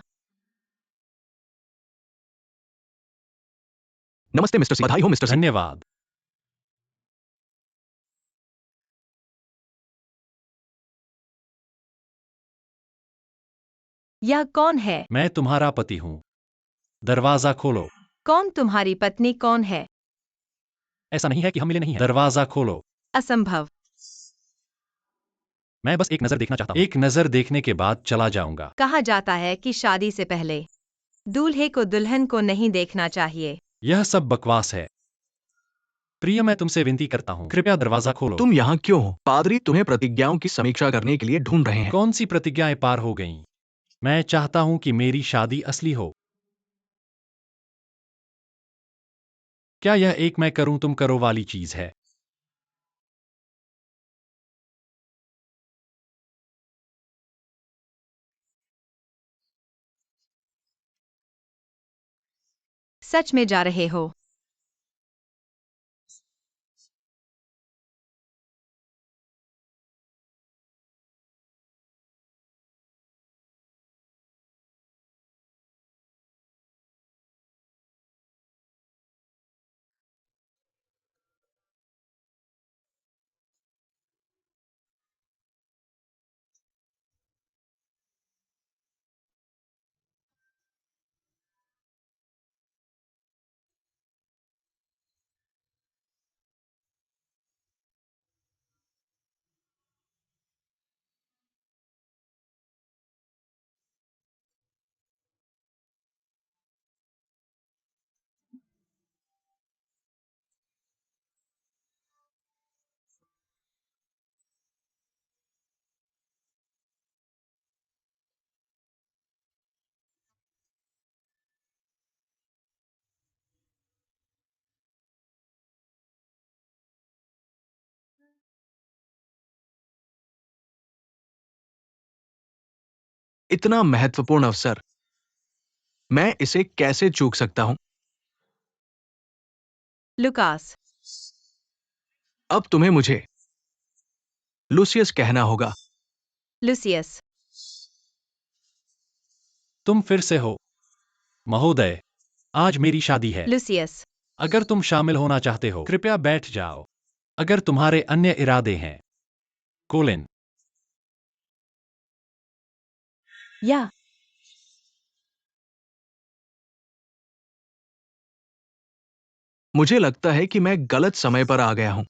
नमस्ते मिस्टर सी। बधाई हो मिस्टर सी। धन्यवाद। यह कौन है? मैं तुम्हारा पति हूँ। दरवाजा खोलो। कौन तुम्हारी पत्नी कौन है? ऐसा नहीं है कि हम मिले नहीं हैं। दरवाजा खोलो। असंभव। मैं बस एक नजर देखना चाहता हूँ। एक नजर देखने के बाद चला जाऊंगा। कहा जाता है कि शादी से पहले दूल्हे को दुल्हन को नहीं देखना चाहिए। यह सब बकवास है। प्रिय, मैं तुमसे विनती करता हूँ, कृपया दरवाजा खोलो। तुम यहाँ क्यों हो? पादरी तुम्हें प्रतिज्ञाओं की समीक्षा करने के लिए ढूंढ रहे हैं। कौन सी प्रतिज्ञाएं पार हो गईं? मैं चाहता हूं कि मेरी शादी असली हो। क्या यह एक मैं करूं तुम करो वाली चीज है? सच में जा रहे हो? इतना महत्वपूर्ण अवसर, मैं इसे कैसे चूक सकता हूं? लुकास। अब तुम्हें मुझे लूसियस कहना होगा। लुसियस। तुम फिर से हो महोदय, आज मेरी शादी है। लुसियस। अगर तुम शामिल होना चाहते हो कृपया बैठ जाओ। अगर तुम्हारे अन्य इरादे हैं। कोलिन। या मुझे लगता है कि मैं गलत समय पर आ गया हूं।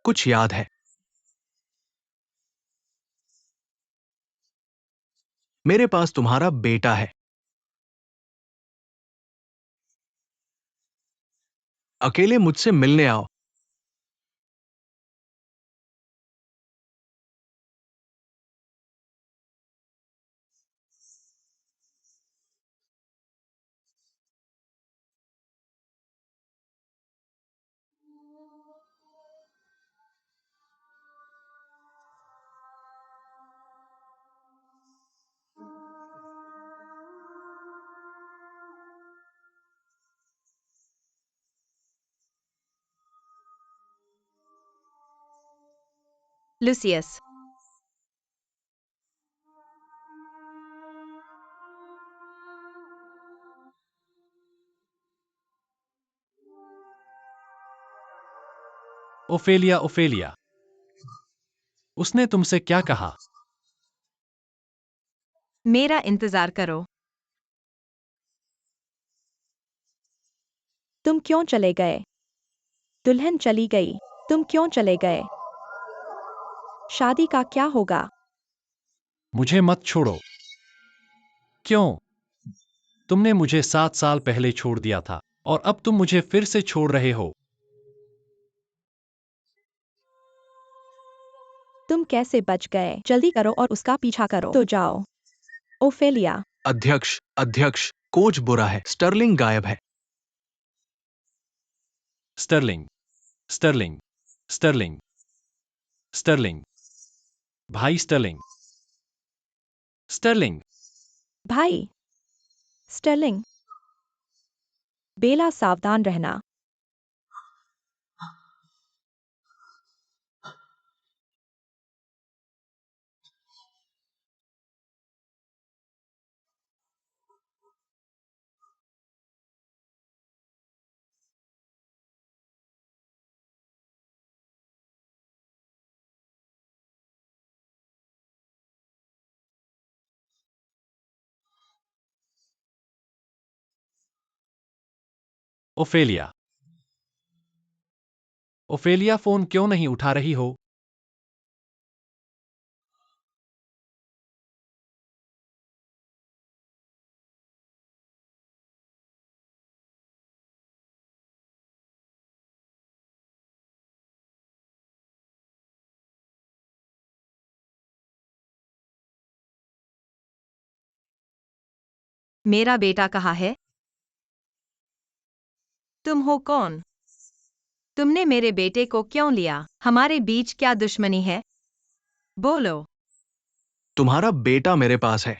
कुछ याद है। मेरे पास तुम्हारा बेटा है। अकेले मुझसे मिलने आओ। लुसियस। ओफेलिया, ओफेलिया, उसने तुमसे क्या कहा? मेरा इंतजार करो। तुम क्यों चले गए? दुल्हन चली गई। तुम क्यों चले गए? शादी का क्या होगा? मुझे मत छोड़ो। क्यों? तुमने मुझे 7 साल पहले छोड़ दिया था और अब तुम मुझे फिर से छोड़ रहे हो। तुम कैसे बच गए? जल्दी करो और उसका पीछा करो। तो जाओ। ओफेलिया। अध्यक्ष, अध्यक्ष, कोच बुरा है। स्टर्लिंग गायब है। स्टर्लिंग, स्टर्लिंग, स्टर्लिंग, स्टर्लिंग, भाई स्टर्लिंग, स्टर्लिंग। भाई स्टर्लिंग। बेला, सावधान रहना। ओफेलिया, ओफेलिया, फोन क्यों नहीं उठा रही हो? मेरा बेटा कहाँ है? तुम हो कौन? तुमने मेरे बेटे को क्यों लिया? हमारे बीच क्या दुश्मनी है? बोलो। तुम्हारा बेटा मेरे पास है।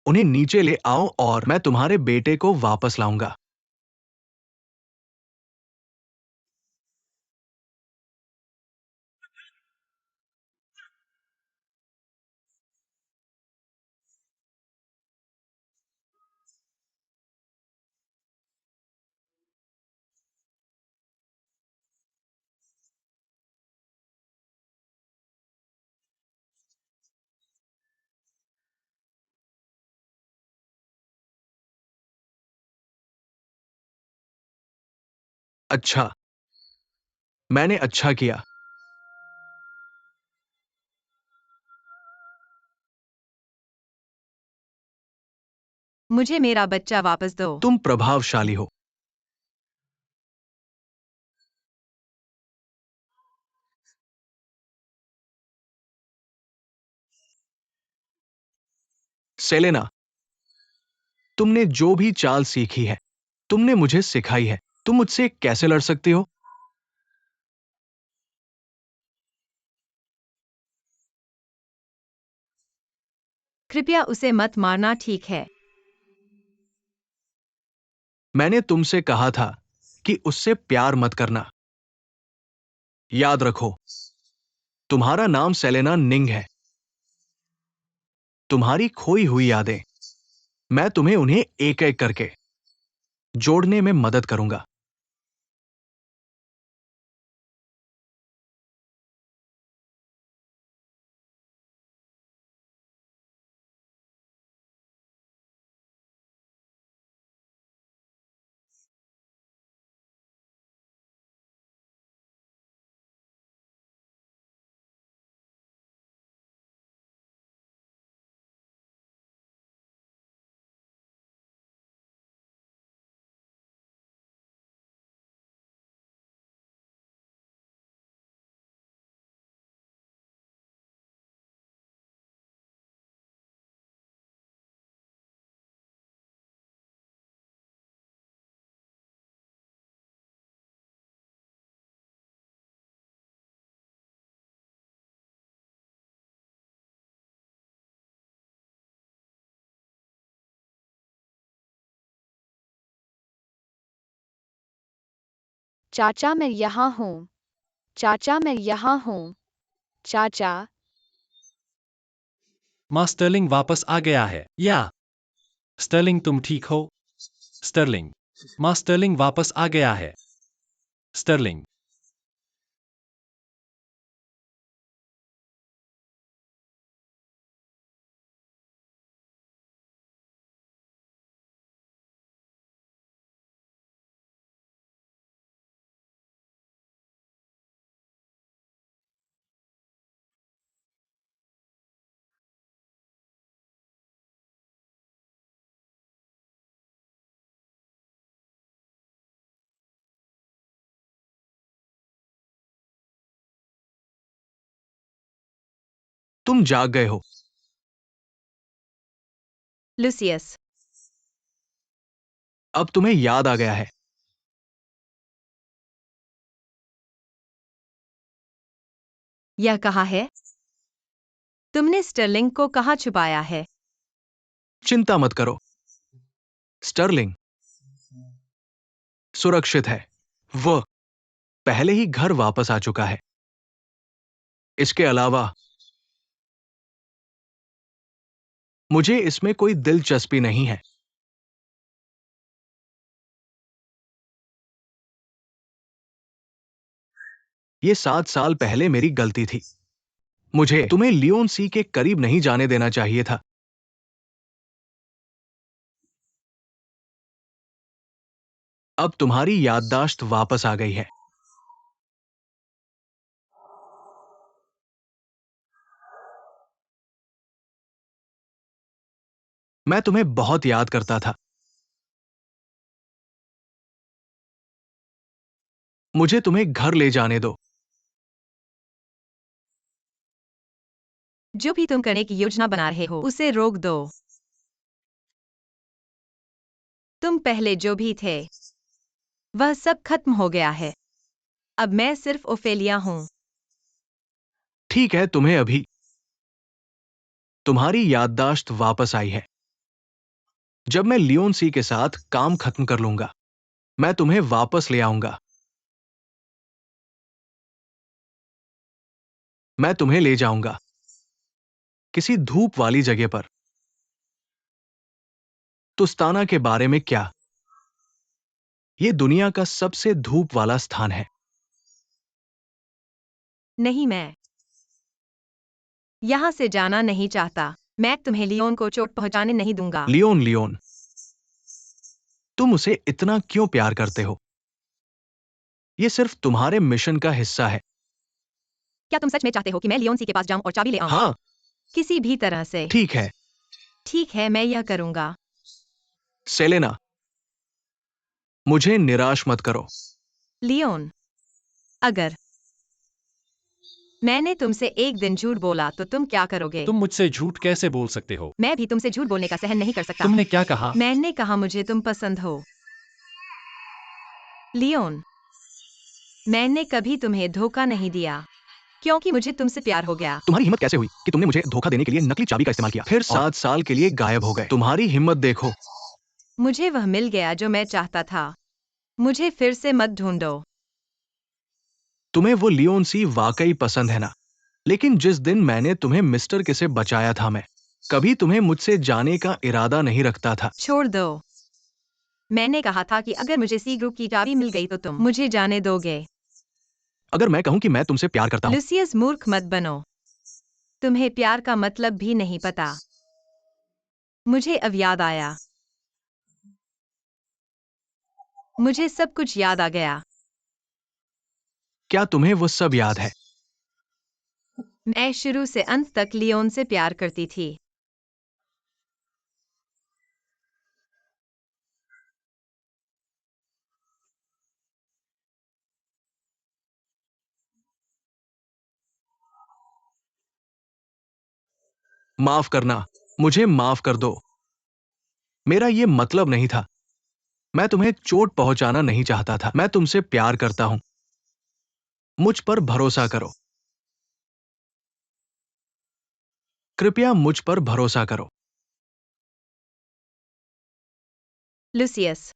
उन्हें नीचे ले आओ और मैं तुम्हारे बेटे को वापस लाऊंगा। अच्छा, मैंने अच्छा किया। मुझे मेरा बच्चा वापस दो। तुम प्रभावशाली हो। सेलेना, तुमने जो भी चाल सीखी है, तुमने मुझे सिखाई है। तुम मुझसे कैसे लड़ सकती हो? कृपया उसे मत मारना, ठीक है? मैंने तुमसे कहा था कि उससे प्यार मत करना। याद रखो, तुम्हारा नाम सेलेना निंग है। तुम्हारी खोई हुई यादें, मैं तुम्हें उन्हें एक एक करके जोड़ने में मदद करूंगा। चाचा मैं यहाँ हूँ। चाचा मैं यहाँ हूँ। चाचा। माँ स्टर्लिंग वापस आ गया है। या स्टर्लिंग तुम ठीक हो? स्टर्लिंग। माँ स्टर्लिंग वापस आ गया है। स्टर्लिंग। तुम जाग गए हो। लुसियस, अब तुम्हें याद आ गया है। यह कहाँ है? तुमने स्टर्लिंग को कहाँ छुपाया है? चिंता मत करो, स्टर्लिंग सुरक्षित है। वह पहले ही घर वापस आ चुका है। इसके अलावा मुझे इसमें कोई दिलचस्पी नहीं है। ये 7 साल पहले मेरी गलती थी। मुझे तुम्हें लियोन सी के करीब नहीं जाने देना चाहिए था। अब तुम्हारी याददाश्त वापस आ गई है। मैं तुम्हें बहुत याद करता था। मुझे तुम्हें घर ले जाने दो। जो भी तुम करने की योजना बना रहे हो, उसे रोक दो। तुम पहले जो भी थे, वह सब खत्म हो गया है। अब मैं सिर्फ ओफेलिया हूँ। ठीक है, तुम्हें अभी तुम्हारी याददाश्त वापस आई है। जब मैं लियोन सी के साथ काम खत्म कर लूंगा, मैं तुम्हें वापस ले आऊंगा। मैं तुम्हें ले जाऊंगा किसी धूप वाली जगह पर। तुस्ताना के बारे में क्या? यह दुनिया का सबसे धूप वाला स्थान है। नहीं, मैं यहाँ से जाना नहीं चाहता। मैं तुम्हें लियोन को चोट पहुँचाने नहीं दूंगा। लियोन, लियोन, तुम उसे इतना क्यों प्यार करते हो? ये सिर्फ तुम्हारे मिशन का हिस्सा है। क्या तुम सच में चाहते हो कि मैं लियोनसी के पास जाऊं और चाबी ले आऊं? हाँ, किसी भी तरह से। ठीक है। ठीक है, मैं यह करूंगा। सेलेना, मुझे निराश मत करो। लियोन, अगर मैंने तुमसे एक दिन झूठ बोला तो तुम क्या करोगे? तुम मुझसे झूठ कैसे बोल सकते हो? मैं भी तुमसे झूठ बोलने का सहन नहीं कर सकता। तुमने क्या कहा? मैंने कहा मुझे तुम पसंद हो। लियोन, मैंने कभी तुम्हें धोखा नहीं दिया क्योंकि मुझे तुमसे प्यार हो गया। तुम्हारी हिम्मत कैसे हुई कि तुमने मुझे धोखा देने के लिए नकली चाबी का इस्तेमाल किया, फिर 7 साल के लिए गायब हो गए? तुम्हारी हिम्मत देखो। मुझे वह मिल गया जो मैं चाहता था। मुझे फिर से मत ढूंढो। तुम्हें वो लियोन सी वाकई पसंद है ना? लेकिन जिस दिन मैंने तुम्हें मिस्टर के से बचाया था, मैं कभी तुम्हें मुझसे जाने का इरादा नहीं रखता था। छोड़ दो। मैंने कहा था कि अगर मुझे सी ग्रुप की चाबी मिल गई तो तुम मुझे जाने दोगे। अगर मैं कहूं कि मैं तुमसे प्यार करता हूं, लुसियस, मूर्ख मत बनो। तुम्हें प्यार का मतलब भी नहीं पता। मुझे अब याद आया। मुझे सब कुछ याद आ गया। क्या तुम्हें वो सब याद है? मैं शुरू से अंत तक लियोन से प्यार करती थी। माफ करना, मुझे माफ कर दो। मेरा ये मतलब नहीं था। मैं तुम्हें चोट पहुंचाना नहीं चाहता था। मैं तुमसे प्यार करता हूं। मुझ पर भरोसा करो। कृपया मुझ पर भरोसा करो। लुसियस,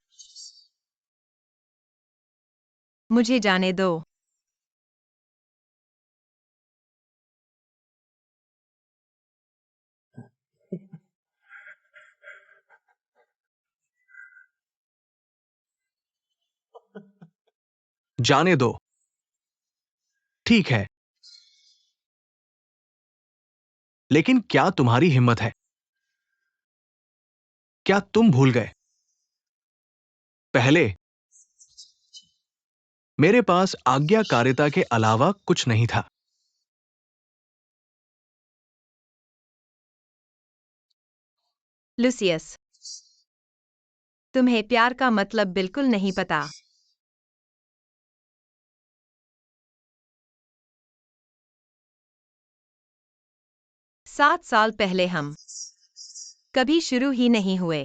मुझे जाने दो। जाने दो। ठीक है, लेकिन क्या तुम्हारी हिम्मत है? क्या तुम भूल गए? पहले मेरे पास आज्ञाकारिता के अलावा कुछ नहीं था। लुसियस, तुम्हें प्यार का मतलब बिल्कुल नहीं पता। 7 साल पहले हम कभी शुरू ही नहीं हुए।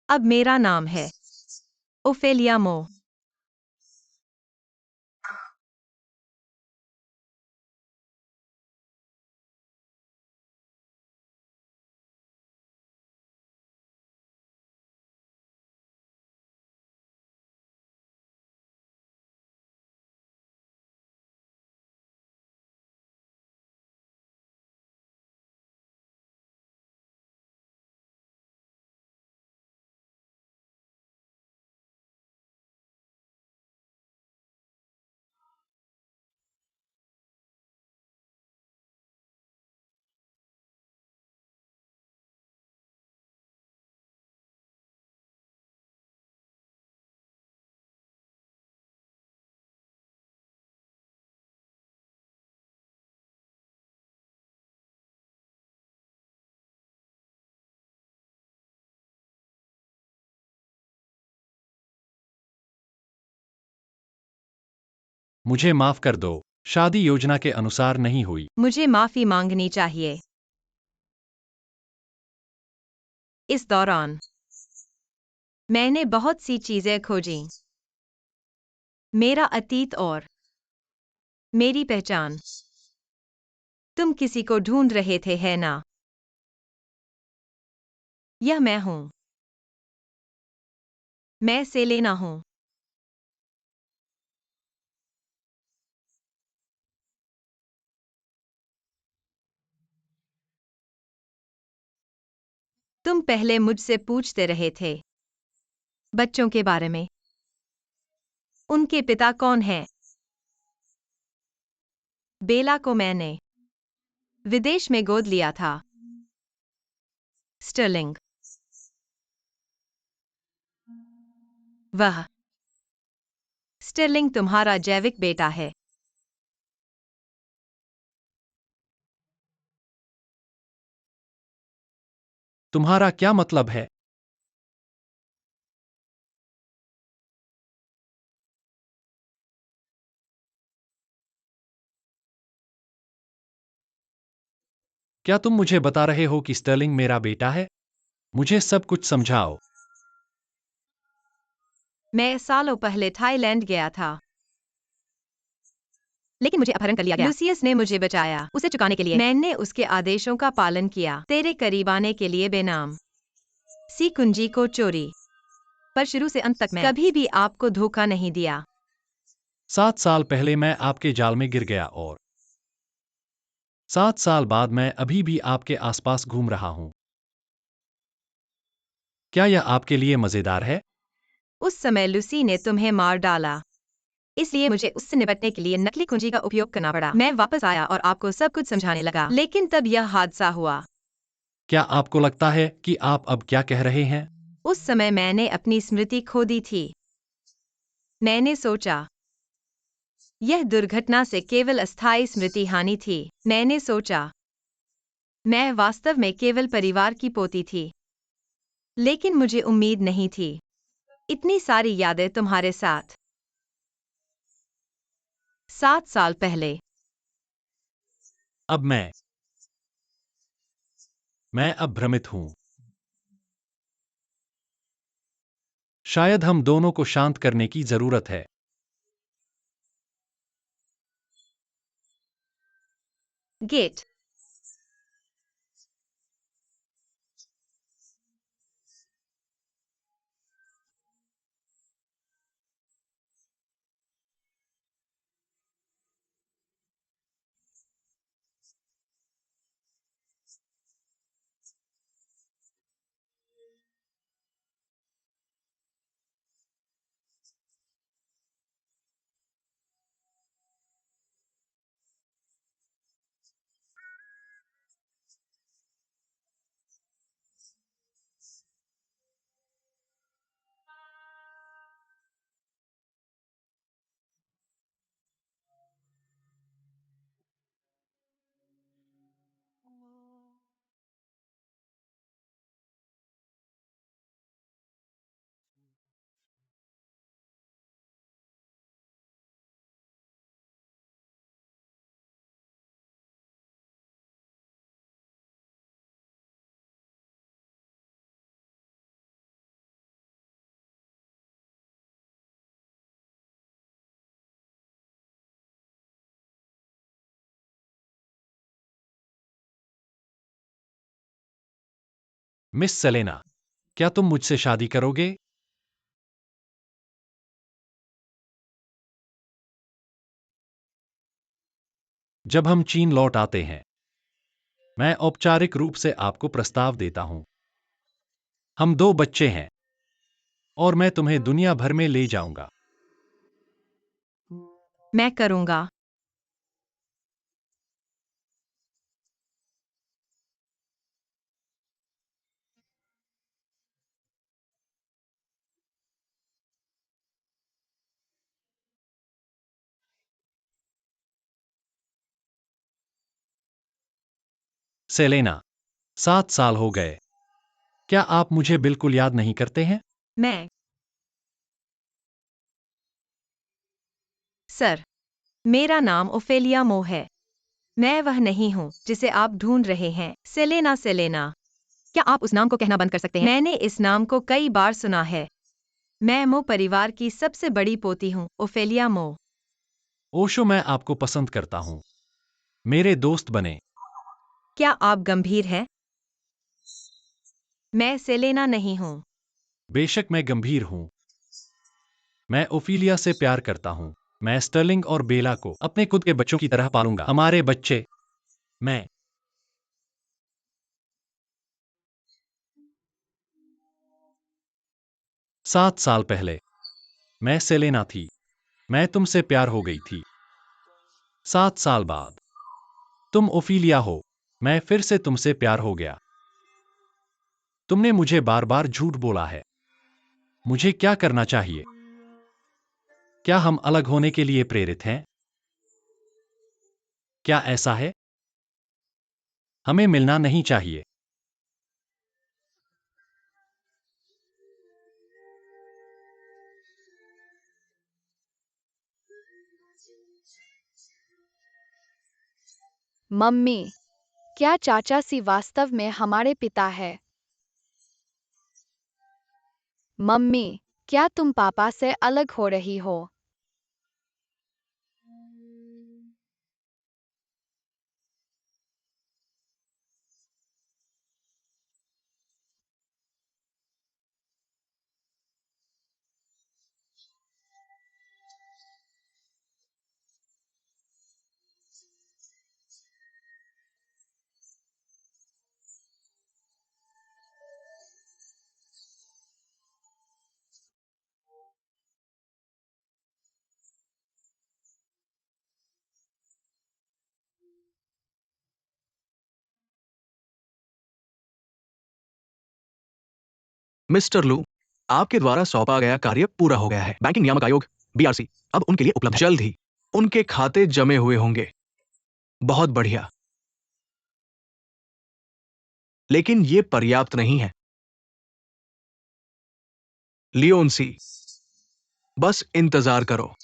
अब मेरा नाम है ओफेलिया मो। मुझे माफ कर दो। शादी योजना के अनुसार नहीं हुई। मुझे माफी मांगनी चाहिए। इस दौरान मैंने बहुत सी चीजें खोजी। मेरा अतीत और मेरी पहचान। तुम किसी को ढूंढ रहे थे, है ना? यह मैं हूं। मैं सेलेना हूं। तुम पहले मुझसे पूछते रहे थे बच्चों के बारे में। उनके पिता कौन हैं? बेला को मैंने विदेश में गोद लिया था। स्टर्लिंग। वह स्टर्लिंग तुम्हारा जैविक बेटा है। तुम्हारा क्या मतलब है? क्या तुम मुझे बता रहे हो कि स्टर्लिंग मेरा बेटा है? मुझे सब कुछ समझाओ। मैं सालों पहले थाईलैंड गया था, लेकिन मुझे अपहरण कर लिया गया। लूसियस ने मुझे बचाया। उसे चुकाने के लिए मैंने उसके आदेशों का पालन किया। तेरे करीब आने के लिए बेनाम सी कुंजी को चोरी, पर शुरू से अंत तक मैं कभी भी आपको धोखा नहीं दिया। 7 साल पहले मैं आपके जाल में गिर गया और 7 साल बाद मैं अभी भी आपके आसपास घूम रहा हूं। क्या यह आपके लिए मजेदार है? उस समय लूसी ने तुम्हें मार डाला, इसलिए मुझे उससे निपटने के लिए नकली कुंजी का उपयोग करना पड़ा। मैं वापस आया और आपको सब कुछ समझाने लगा, लेकिन तब यह हादसा हुआ। क्या आपको लगता है कि आप अब क्या कह रहे हैं? उस समय मैंने अपनी स्मृति खो दी थी। मैंने सोचा यह दुर्घटना से केवल अस्थायी स्मृति हानि थी। मैंने सोचा मैं वास्तव में केवल परिवार की पोती थी, लेकिन मुझे उम्मीद नहीं थी। इतनी सारी यादें तुम्हारे साथ। 7 साल पहले अब मैं अब भ्रमित हूं। शायद हम दोनों को शांत करने की जरूरत है। गेट मिस सेलेना, क्या तुम मुझसे शादी करोगे? जब हम चीन लौट आते हैं, मैं औपचारिक रूप से आपको प्रस्ताव देता हूं। हम 2 बच्चे हैं और मैं तुम्हें दुनिया भर में ले जाऊंगा। मैं करूंगा। सेलेना, 7 साल हो गए। क्या आप मुझे बिल्कुल याद नहीं करते हैं? मैं सर, मेरा नाम ओफेलिया मो है। मैं वह नहीं हूँ जिसे आप ढूंढ रहे हैं। सेलेना सेलेना, क्या आप उस नाम को कहना बंद कर सकते हैं? मैंने इस नाम को कई बार सुना है। मैं मो परिवार की सबसे बड़ी पोती हूँ, ओफेलिया मो। ओशो, मैं आपको पसंद करता हूं। मेरे दोस्त बने। क्या आप गंभीर हैं? मैं सेलेना नहीं हूँ। बेशक मैं गंभीर हूं। मैं ओफिलिया से प्यार करता हूं। मैं स्टर्लिंग और बेला को अपने खुद के बच्चों की तरह पालूंगा। हमारे बच्चे। मैं 7 साल पहले मैं सेलेना थी। मैं तुमसे प्यार हो गई थी। 7 साल बाद तुम ओफिलिया हो। मैं फिर से तुमसे प्यार हो गया। तुमने मुझे बार बार झूठ बोला है। मुझे क्या करना चाहिए? क्या हम अलग होने के लिए प्रेरित हैं? क्या ऐसा है? हमें मिलना नहीं चाहिए। मम्मी, क्या चाचा सी वास्तव में हमारे पिता है? मम्मी, क्या तुम पापा से अलग हो रही हो? मिस्टर लू, आपके द्वारा सौंपा गया कार्य पूरा हो गया है। बैंकिंग नियामक आयोग बीआरसी अब उनके लिए उपलब्ध है। जल्द ही उनके खाते जमे हुए होंगे। बहुत बढ़िया। लेकिन ये पर्याप्त नहीं है। लियोनसी, बस इंतजार करो।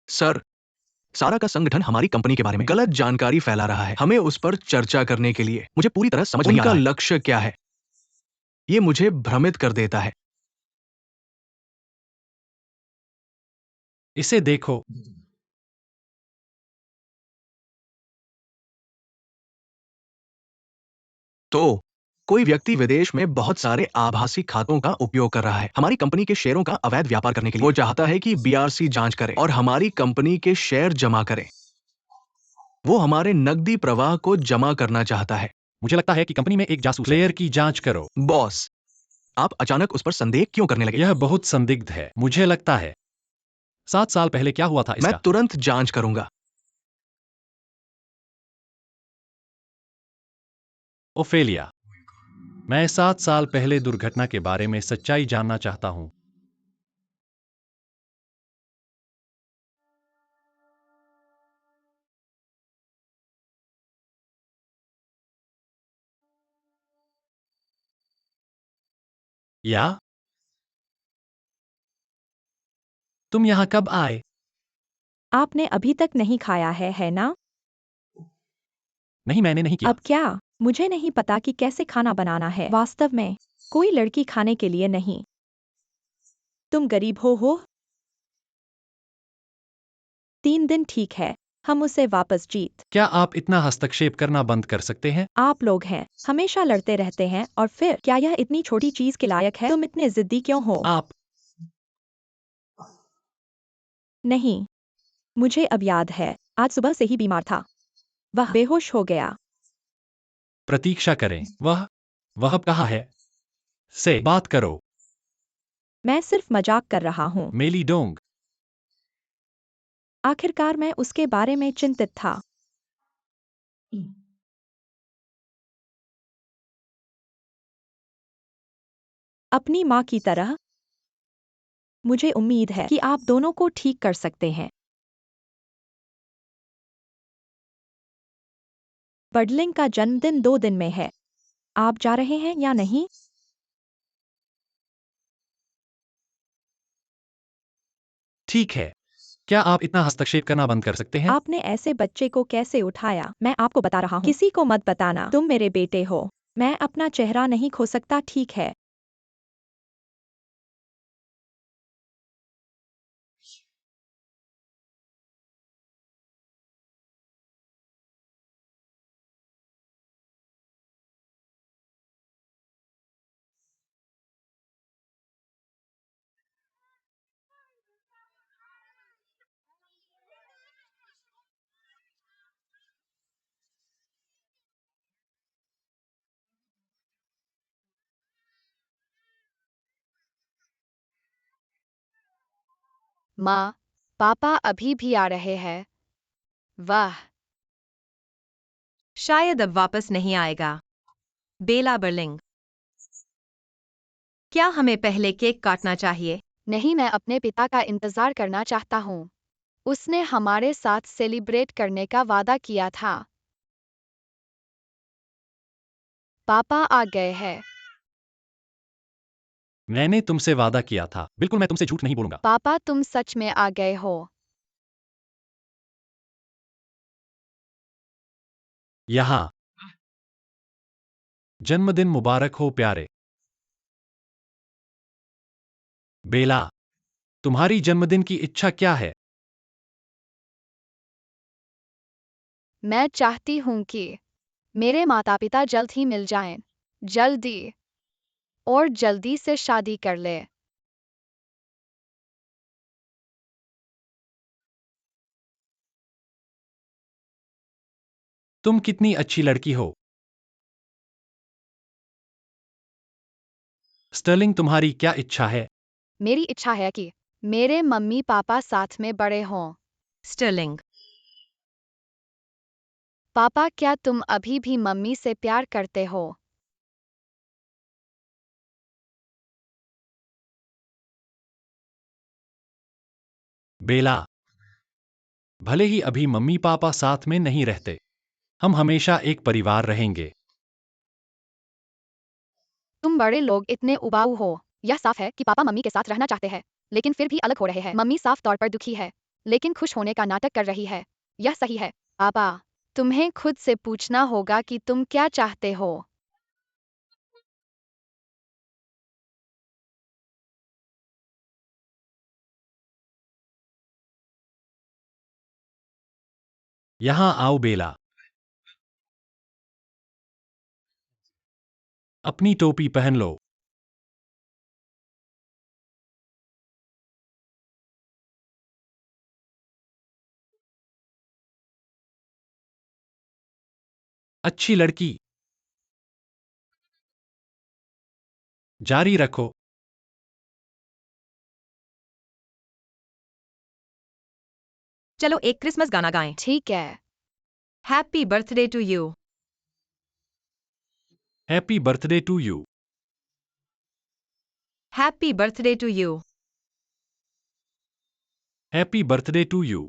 सर, सारा का संगठन हमारी कंपनी के बारे में गलत जानकारी फैला रहा है। हमें उस पर चर्चा करने के लिए मुझे पूरी तरह समझ नहीं आ रहा है। उनका लक्ष्य क्या है? ये मुझे भ्रमित कर देता है। इसे देखो। तो कोई व्यक्ति विदेश में बहुत सारे आभासी खातों का उपयोग कर रहा है हमारी कंपनी के शेयरों का अवैध व्यापार करने के लिए। वो चाहता है कि बीआरसी जांच करे और हमारी कंपनी के शेयर जमा करे। वो हमारे नकदी प्रवाह को जमा करना चाहता है। मुझे लगता है कि कंपनी में एक जासूस है। प्लेयर की जांच करो। बॉस, आप अचानक उस पर संदेह क्यों करने लगे? यह बहुत संदिग्ध है, मुझे लगता है। 7 साल पहले क्या हुआ था मैं इसका? तुरंत जांच करूंगा। ओफेलिया, मैं 7 साल पहले दुर्घटना के बारे में सच्चाई जानना चाहता हूं। या? तुम यहां कब आए? आपने अभी तक नहीं खाया है ना? नहीं, मैंने नहीं किया। अब क्या? मुझे नहीं पता कि कैसे खाना बनाना है। वास्तव में, कोई लड़की खाने के लिए नहीं। तुम गरीब हो? 3 दिन ठीक है। हम उसे वापस जीत। क्या आप इतना हस्तक्षेप करना बंद कर सकते हैं? आप लोग हैं, हमेशा लड़ते रहते हैं और फिर क्या यह इतनी छोटी चीज के लायक है? तुम इतने जिद्दी क्यों हो? आप नहीं, मुझे अब याद है, आज सुबह से ही बीमार था। वह बेहोश हो गया। प्रतीक्षा करें। वह अब कहाँ है? से बात करो। मैं सिर्फ मजाक कर रहा हूँ। मेली डोंग। आखिरकार मैं उसके बारे में चिंतित था। अपनी माँ की तरह। मुझे उम्मीद है कि आप दोनों को ठीक कर सकते हैं। बडलिंग का जन्मदिन 2 दिन में है। आप जा रहे हैं या नहीं? ठीक है। क्या आप इतना हस्तक्षेप करना बंद कर सकते हैं? आपने ऐसे बच्चे को कैसे उठाया? मैं आपको बता रहा हूँ। किसी को मत बताना। तुम मेरे बेटे हो। मैं अपना चेहरा नहीं खो सकता, ठीक है? माँ, पापा अभी भी आ रहे हैं। वाह, शायद अब वापस नहीं आएगा। बेला बर्लिंग। क्या हमें पहले केक काटना चाहिए? नहीं, मैं अपने पिता का इंतजार करना चाहता हूँ। उसने हमारे साथ सेलिब्रेट करने का वादा किया था। पापा आ गए हैं। मैंने तुमसे वादा किया था, बिल्कुल मैं तुमसे झूठ नहीं बोलूंगा। पापा, तुम सच में आ गए हो। यहाँ जन्मदिन मुबारक हो प्यारे। बेला, तुम्हारी जन्मदिन की इच्छा क्या है? मैं चाहती हूँ कि मेरे माता पिता जल्द ही मिल जाएं। जल्दी। और जल्दी से शादी कर ले। तुम कितनी अच्छी लड़की हो। स्टर्लिंग, तुम्हारी क्या इच्छा है? मेरी इच्छा है कि मेरे मम्मी पापा साथ में बड़े हों। स्टर्लिंग, पापा, क्या तुम अभी भी मम्मी से प्यार करते हो? बेला, भले ही अभी मम्मी पापा साथ में नहीं रहते, हम हमेशा एक परिवार रहेंगे। तुम बड़े लोग इतने उबाऊ हो। यह साफ है कि पापा मम्मी के साथ रहना चाहते हैं, लेकिन फिर भी अलग हो रहे हैं। मम्मी साफ तौर पर दुखी है, लेकिन खुश होने का नाटक कर रही है। यह सही है। पापा, तुम्हें खुद से पूछना होगा कि तुम क्या चाहते हो। यहाँ आओ बेला। अपनी टोपी पहन लो। अच्छी लड़की। जारी रखो। चलो एक क्रिसमस गाना गाएं। ठीक है। Happy birthday to you. Happy birthday to you. Happy birthday to you. Happy birthday to you.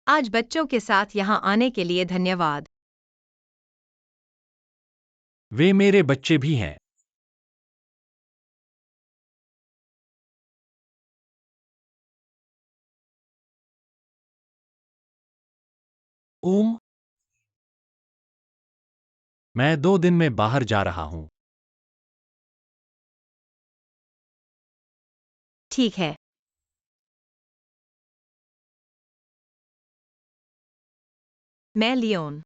आज बच्चों के साथ यहाँ आने के लिए धन्यवाद। वे मेरे बच्चे भी हैं। ओम, मैं 2 दिन में बाहर जा रहा हूँ। ठीक है। मैं लियोन।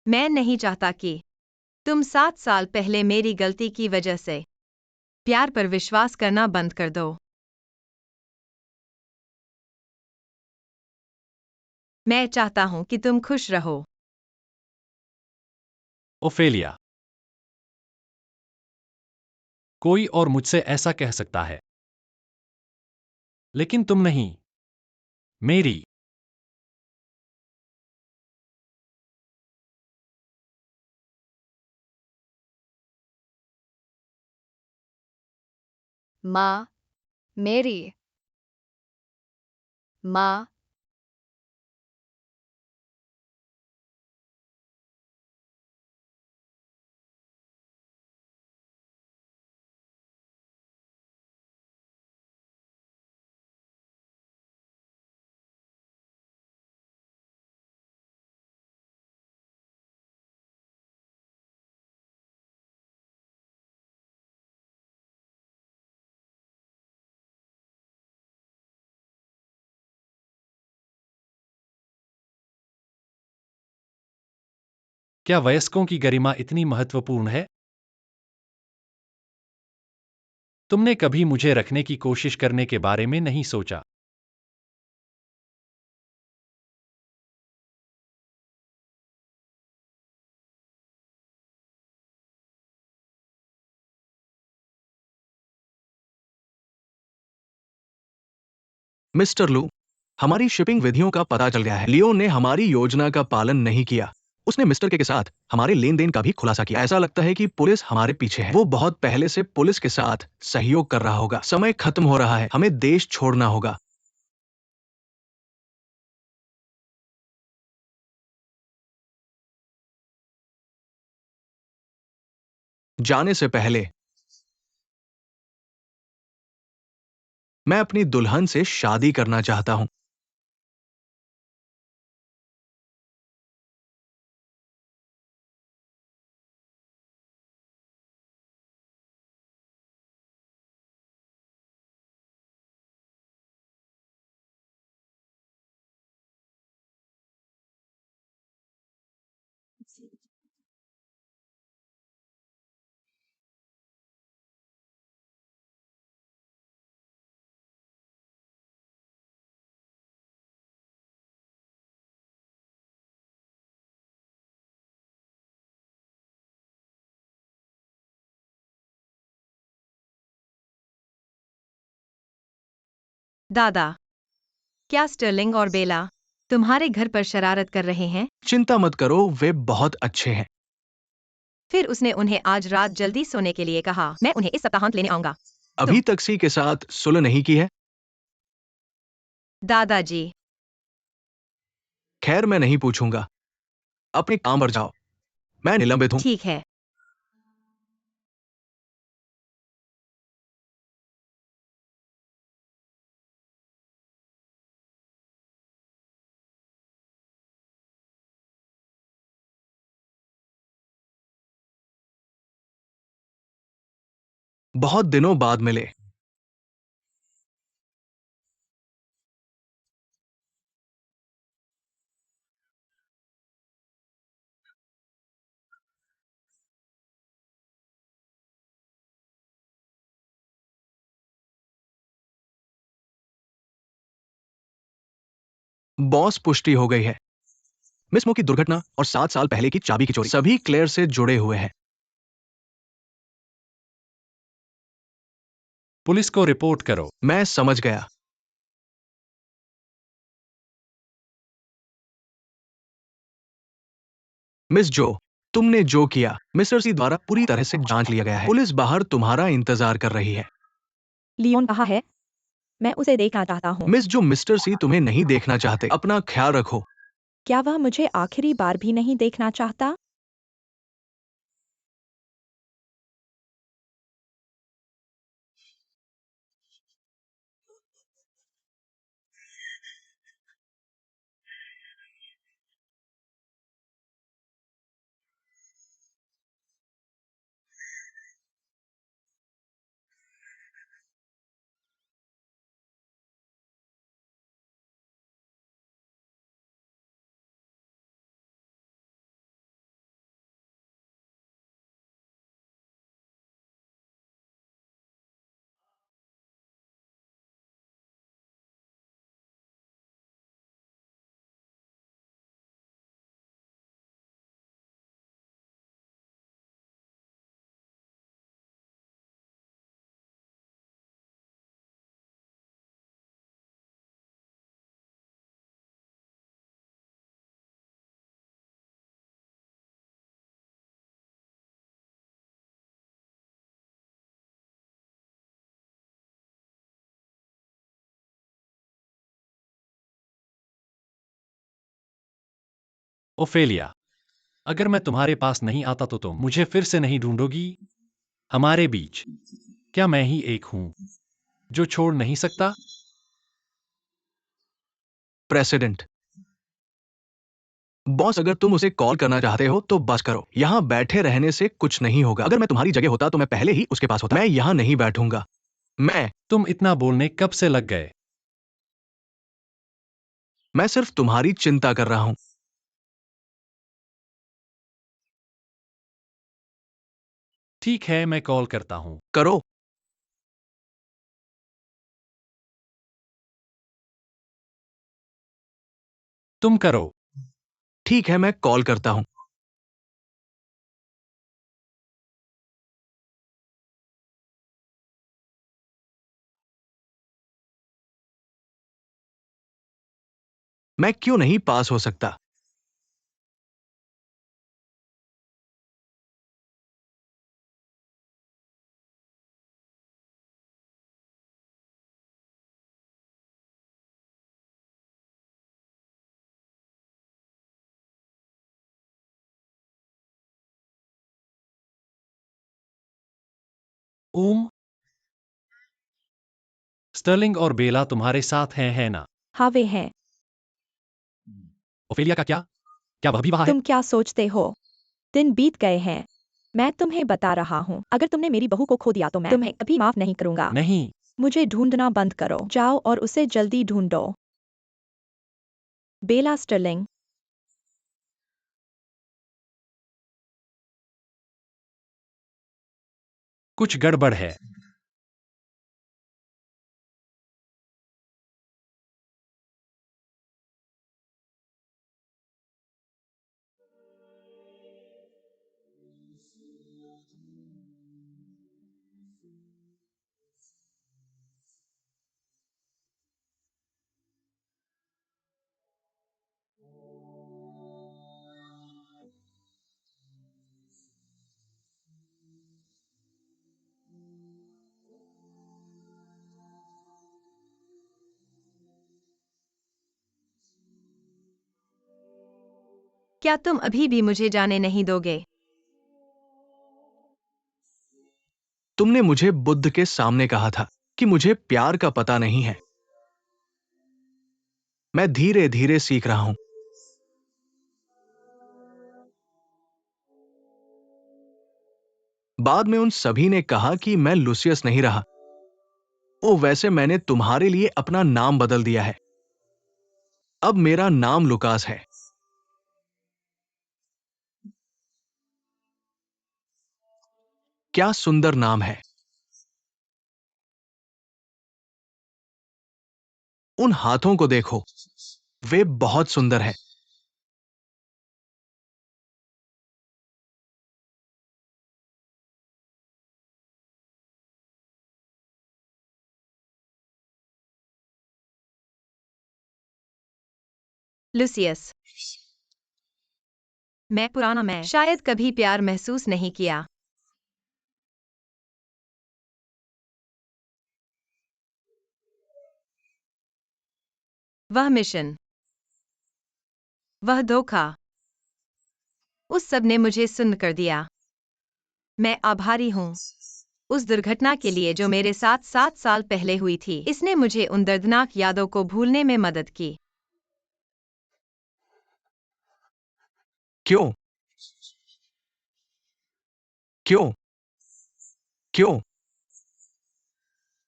मैं नहीं चाहता कि तुम 7 साल पहले मेरी गलती की वजह से प्यार पर विश्वास करना बंद कर दो। मैं चाहता हूं कि तुम खुश रहो। ओफेलिया, कोई और मुझसे ऐसा कह सकता है, लेकिन तुम नहीं। मेरी माँ, मेरी माँ। क्या वयस्कों की गरिमा इतनी महत्वपूर्ण है? तुमने कभी मुझे रखने की कोशिश करने के बारे में नहीं सोचा। मिस्टर लू, हमारी शिपिंग विधियों का पता चल गया है। लियो ने हमारी योजना का पालन नहीं किया। उसने मिस्टर के साथ हमारे लेन देन का भी खुलासा किया। ऐसा लगता है कि पुलिस हमारे पीछे है। वो बहुत पहले से पुलिस के साथ सहयोग कर रहा होगा। समय खत्म हो रहा है, हमें देश छोड़ना होगा। जाने से पहले मैं अपनी दुल्हन से शादी करना चाहता हूं। दादा, क्या स्टर्लिंग और बेला तुम्हारे घर पर शरारत कर रहे हैं? चिंता मत करो, वे बहुत अच्छे हैं। फिर उसने उन्हें आज रात जल्दी सोने के लिए कहा। मैं उन्हें इस सप्ताहांत लेने आऊंगा। अभी तक सी के साथ सुलह नहीं की है। दादाजी, खैर, मैं नहीं पूछूंगा। अपने काम पर जाओ, मैं निलंबित हूं। ठीक है। बहुत दिनों बाद मिले। बॉस, पुष्टि हो गई है। मिस मो की दुर्घटना और 7 साल पहले की चाबी की चोरी सभी क्लेयर से जुड़े हुए हैं। पुलिस को रिपोर्ट करो। मैं समझ गया। मिस जो, तुमने जो किया मिस्टर सी द्वारा पूरी तरह से जांच लिया गया है। पुलिस बाहर तुम्हारा इंतजार कर रही है। लियोन कहाँ है? मैं उसे देखना चाहता हूँ। मिस जो, मिस्टर सी तुम्हें नहीं देखना चाहते। अपना ख्याल रखो। क्या वह मुझे आखिरी बार भी नहीं देखना चाहता? ओफेलिया, अगर मैं तुम्हारे पास नहीं आता तो तुम मुझे फिर से नहीं ढूंढोगी? हमारे बीच क्या मैं ही एक हूं जो छोड़ नहीं सकता? प्रेसिडेंट। बॉस, अगर तुम उसे कॉल करना चाहते हो तो बस करो। यहाँ बैठे रहने से कुछ नहीं होगा। अगर मैं तुम्हारी जगह होता तो मैं पहले ही उसके पास होता। मैं यहाँ नहीं बैठूंगा। तुम इतना बोलने कब से लग गए? मैं सिर्फ तुम्हारी चिंता कर रहा हूं। ठीक है, मैं कॉल करता हूं। करो। तुम करो। ठीक है, मैं कॉल करता हूं। मैं क्यों नहीं पास हो सकता? ओम, स्टर्लिंग और बेला तुम्हारे साथ हैं, है ना? हाँ वे हैं। ओफेलिया का क्या? क्या वह भी वहां है? तुम क्या सोचते हो? दिन बीत गए हैं। मैं तुम्हें बता रहा हूँ, अगर तुमने मेरी बहू को खो दिया तो मैं तुम्हें कभी माफ नहीं करूंगा। नहीं। मुझे ढूंढना बंद करो, जाओ और उसे जल्दी ढूंढो। बेला स्टर्लिंग। कुछ गड़बड़ है। क्या तुम अभी भी मुझे जाने नहीं दोगे? तुमने मुझे बुद्ध के सामने कहा था कि मुझे प्यार का पता नहीं है। मैं धीरे धीरे सीख रहा हूं। बाद में उन सभी ने कहा कि मैं लुसियस नहीं रहा। ओ, वैसे मैंने तुम्हारे लिए अपना नाम बदल दिया है। अब मेरा नाम लुकास है। क्या सुंदर नाम है। उन हाथों को देखो, वे बहुत सुंदर हैं। लुसियस, मैं शायद कभी प्यार महसूस नहीं किया। वह मिशन, वह धोखा, उस सब ने मुझे सुन्न कर दिया। मैं आभारी हूँ उस दुर्घटना के लिए जो मेरे साथ 7 साल पहले हुई थी। इसने मुझे उन दर्दनाक यादों को भूलने में मदद की। क्यों? क्यों? क्यों?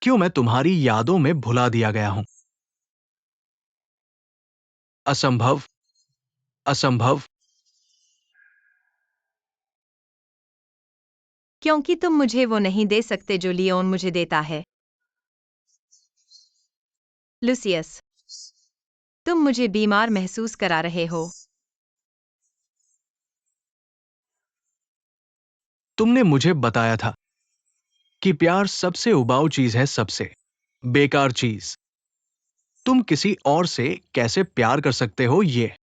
क्यों मैं तुम्हारी यादों में भुला दिया गया हूं? असंभव। असंभव। क्योंकि तुम मुझे वो नहीं दे सकते जो लियोन मुझे देता है। लुसियस, तुम मुझे बीमार महसूस करा रहे हो। तुमने मुझे बताया था कि प्यार सबसे उबाऊ चीज है, सबसे बेकार चीज। तुम किसी और से कैसे प्यार कर सकते हो, ये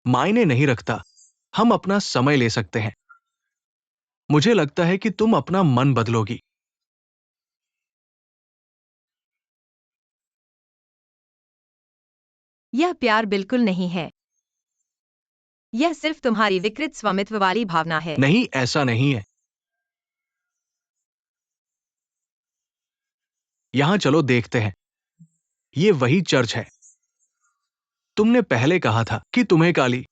मायने नहीं रखता। हम अपना समय ले सकते हैं। मुझे लगता है कि तुम अपना मन बदलोगी। यह प्यार बिल्कुल नहीं है। यह सिर्फ तुम्हारी विकृत स्वामित्व वाली भावना है। नहीं, ऐसा नहीं है। यहां चलो देखते हैं। ये वही चर्च है। तुमने पहले कहा था कि तुम्हें काली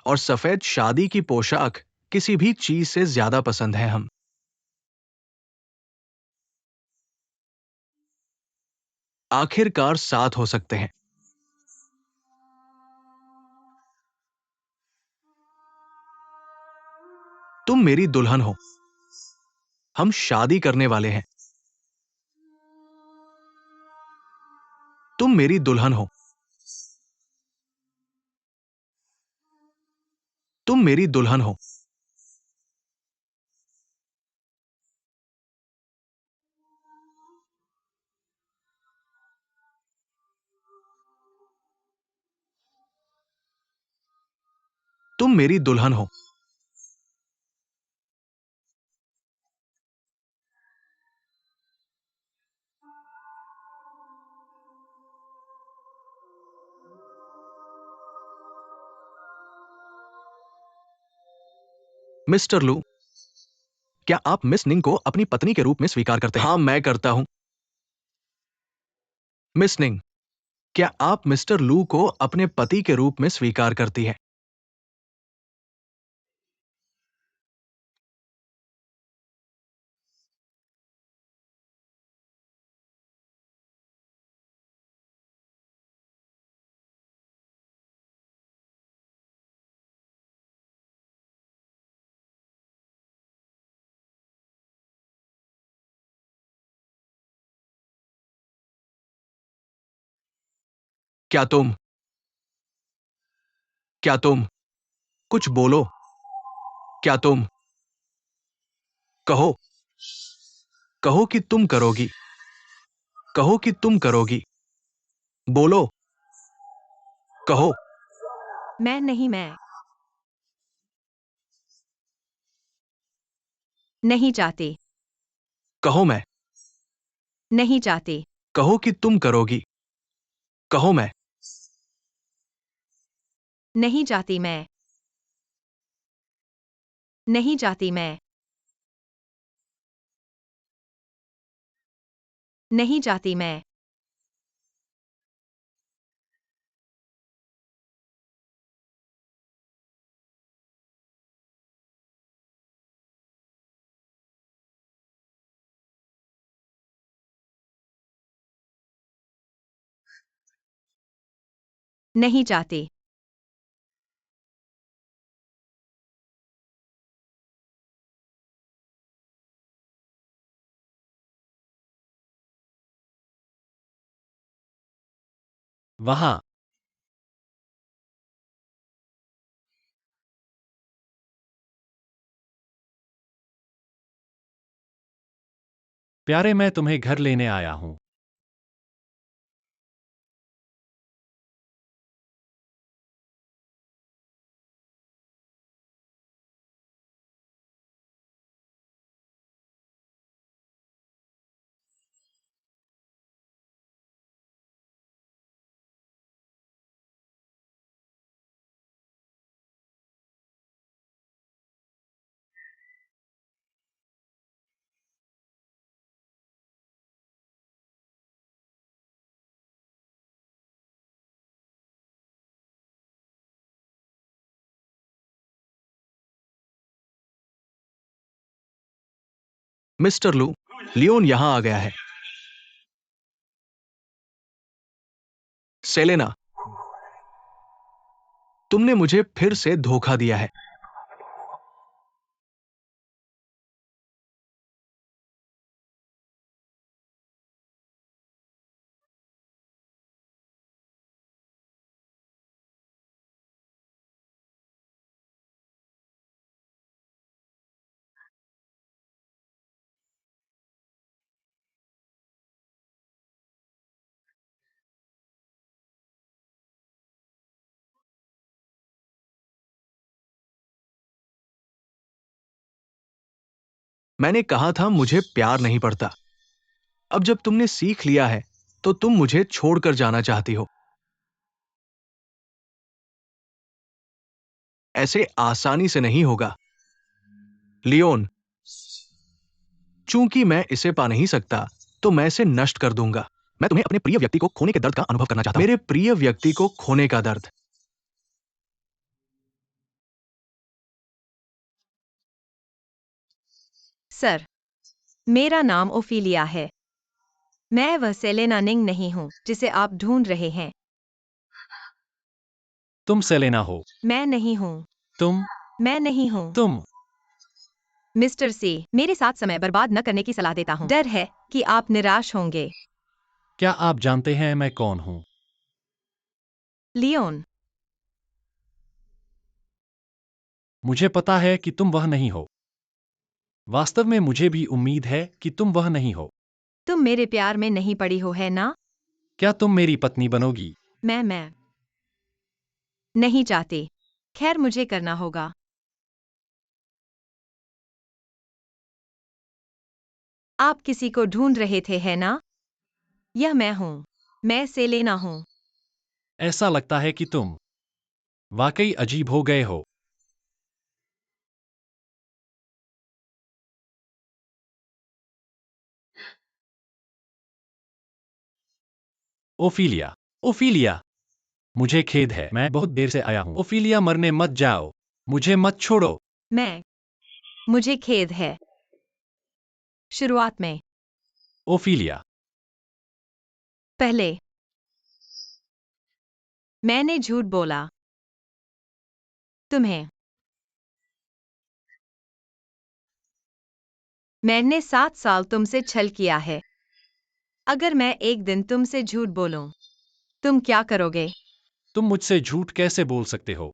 और सफेद शादी की पोशाक किसी भी चीज से ज्यादा पसंद है। हम आखिरकार साथ हो सकते हैं। तुम मेरी दुल्हन हो। हम शादी करने वाले हैं। तुम मेरी दुल्हन हो। तुम मेरी दुल्हन हो। तुम मेरी दुल्हन हो। मिस्टर लू, क्या आप मिस निंग को अपनी पत्नी के रूप में स्वीकार करते हैं? हाँ, मैं करता हूं। मिस निंग, क्या आप मिस्टर लू को अपने पति के रूप में स्वीकार करती हैं? क्या तुम क्या तुम कुछ बोलो। क्या तुम कहो कहो कि तुम करोगी। कहो कि तुम करोगी। बोलो। कहो। मैं नहीं, मैं नहीं चाहती। कहो मैं। नहीं चाहती। कहो कि तुम करोगी। कहो मैं। नहीं चाहती मैं। नहीं चाहती मैं। नहीं चाहती मैं। नहीं चाहती। वहां। प्यारे, मैं तुम्हें घर लेने आया हूं। मिस्टर लू, लियोन यहां आ गया है। सेलेना, तुमने मुझे फिर से धोखा दिया है। मैंने कहा था मुझे प्यार नहीं पड़ता। अब जब तुमने सीख लिया है तो तुम मुझे छोड़कर जाना चाहती हो। ऐसे आसानी से नहीं होगा लियोन। चूंकि मैं इसे पा नहीं सकता तो मैं इसे नष्ट कर दूंगा। मैं तुम्हें अपने प्रिय व्यक्ति को खोने के दर्द का अनुभव करना चाहता हूं। मेरे प्रिय व्यक्ति को खोने का दर्द। सर, मेरा नाम ओफिलिया है। मैं वह सेलेना निंग नहीं हूं जिसे आप ढूंढ रहे हैं। तुम सेलेना हो। मैं नहीं हूं। तुम मैं नहीं हूं। तुम मिस्टर सी, मेरे साथ समय बर्बाद न करने की सलाह देता हूँ। डर है कि आप निराश होंगे। क्या आप जानते हैं मैं कौन हूँ? लियोन, मुझे पता है कि तुम वह नहीं हो। वास्तव में मुझे भी उम्मीद है कि तुम वह नहीं हो। तुम मेरे प्यार में नहीं पड़ी हो, है ना? क्या तुम मेरी पत्नी बनोगी? मैं नहीं चाहती। खैर, मुझे करना होगा। आप किसी को ढूंढ रहे थे, है ना? यह मैं हूँ। मैं सेलेना हूँ। ऐसा लगता है कि तुम वाकई अजीब हो गए हो। ओफिलिया, ओफिलिया, मुझे खेद है, मैं बहुत देर से आया हूँ। ओफिलिया, मरने मत जाओ। मुझे मत छोड़ो। मुझे खेद है। शुरुआत में। ओफिलिया, पहले। मैंने झूठ बोला। तुम्हें। मैंने 7 साल तुमसे छल किया है। अगर मैं एक दिन तुमसे झूठ बोलूं, तुम क्या करोगे? तुम मुझसे झूठ कैसे बोल सकते हो?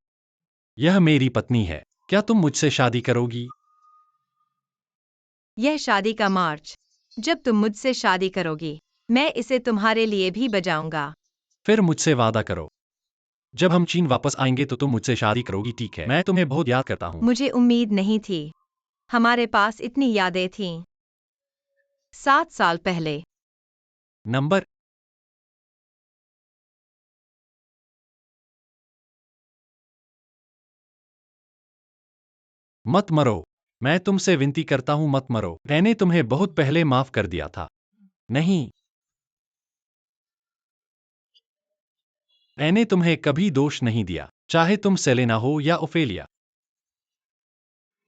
यह मेरी पत्नी है। क्या तुम मुझसे शादी करोगी? यह शादी का मार्च। जब तुम मुझसे शादी करोगी, मैं इसे तुम्हारे लिए भी बजाऊंगा। फिर मुझसे वादा करो। जब हम चीन वापस आएंगे तो तुम मुझसे शादी करोगी, ठीक है? मैं तुम्हें बहुत याद करता हूँ। मुझे उम्मीद नहीं थी। हमारे पास इतनी यादें थीं। 7 साल पहले। नंबर। मत मरो। मैं तुमसे विनती करता हूँ, मत मरो। मैंने तुम्हें बहुत पहले माफ कर दिया था। नहीं, मैंने तुम्हें कभी दोष नहीं दिया, चाहे तुम सेलेना हो या ओफेलिया।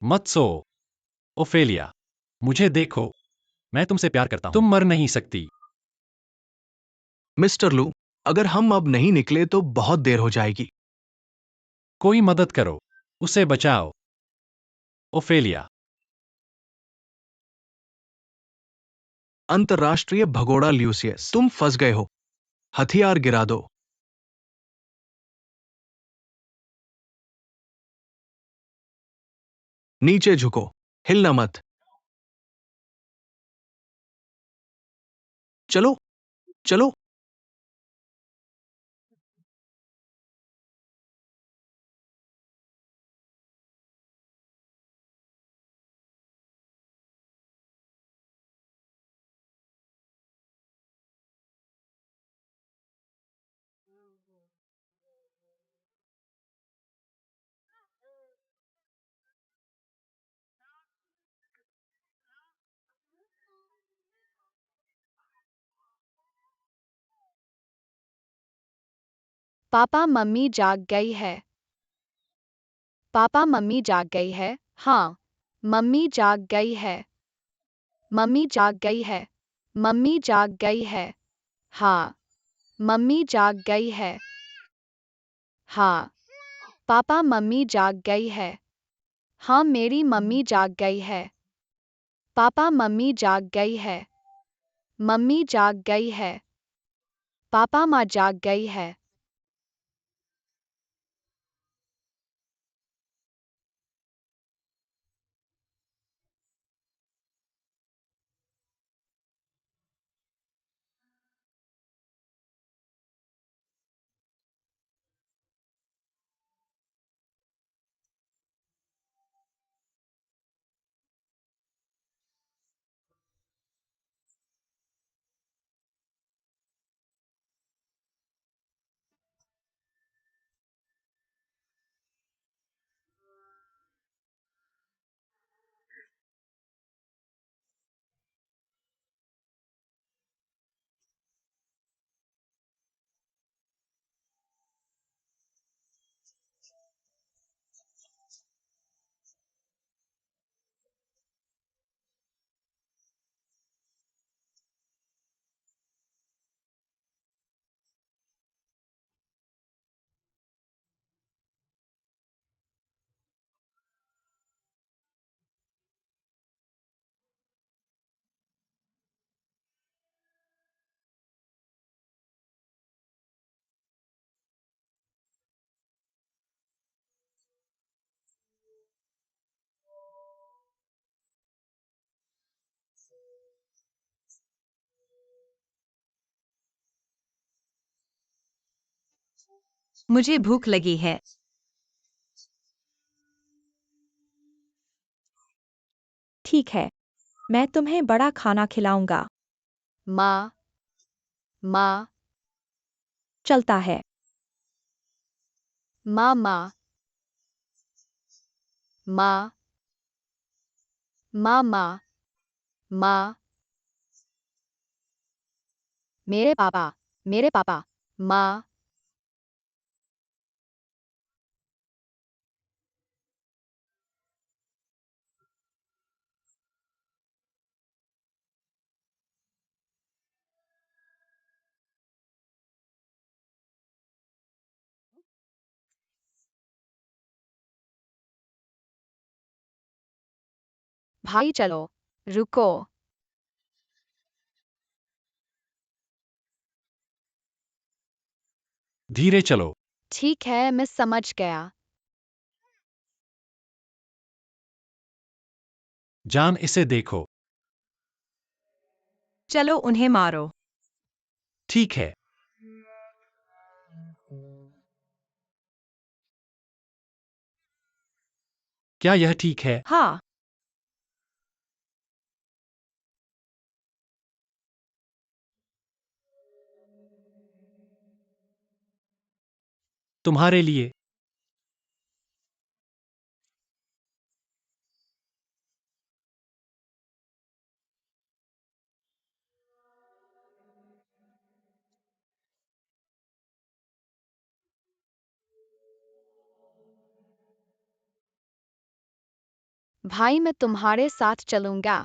मत सो, ओफेलिया। मुझे देखो, मैं तुमसे प्यार करता हूं। तुम मर नहीं सकती। मिस्टर लू, अगर हम अब नहीं निकले तो बहुत देर हो जाएगी। कोई मदद करो, उसे बचाओ। ओफेलिया, अंतर्राष्ट्रीय भगोड़ा ल्यूसियस, तुम फंस गए हो। हथियार गिरा दो। नीचे झुको। हिलना मत। चलो, चलो। पापा मम्मी जाग गई है। पापा मम्मी जाग गई है। हाँ, मम्मी जाग गई है। मम्मी जाग गई है। मम्मी जाग गई है। हाँ, मम्मी जाग गई है। हाँ, पापा मम्मी जाग गई है। हाँ, मेरी मम्मी जाग गई है। पापा मम्मी जाग गई है। मम्मी जाग गई है। पापा माँ जाग गई है। मुझे भूख लगी है। ठीक है, मैं तुम्हें बड़ा खाना खिलाऊंगा। माँ, माँ, चलता है। माँ, माँ, माँ, माँ, माँ, माँ, मेरे पापा, माँ, भाई चलो, रुको, धीरे चलो। ठीक है मैं समझ गया। जान, इसे देखो। चलो उन्हें मारो। ठीक है। क्या यह ठीक है? हाँ, तुम्हारे लिए। भाई मैं तुम्हारे साथ चलूंगा।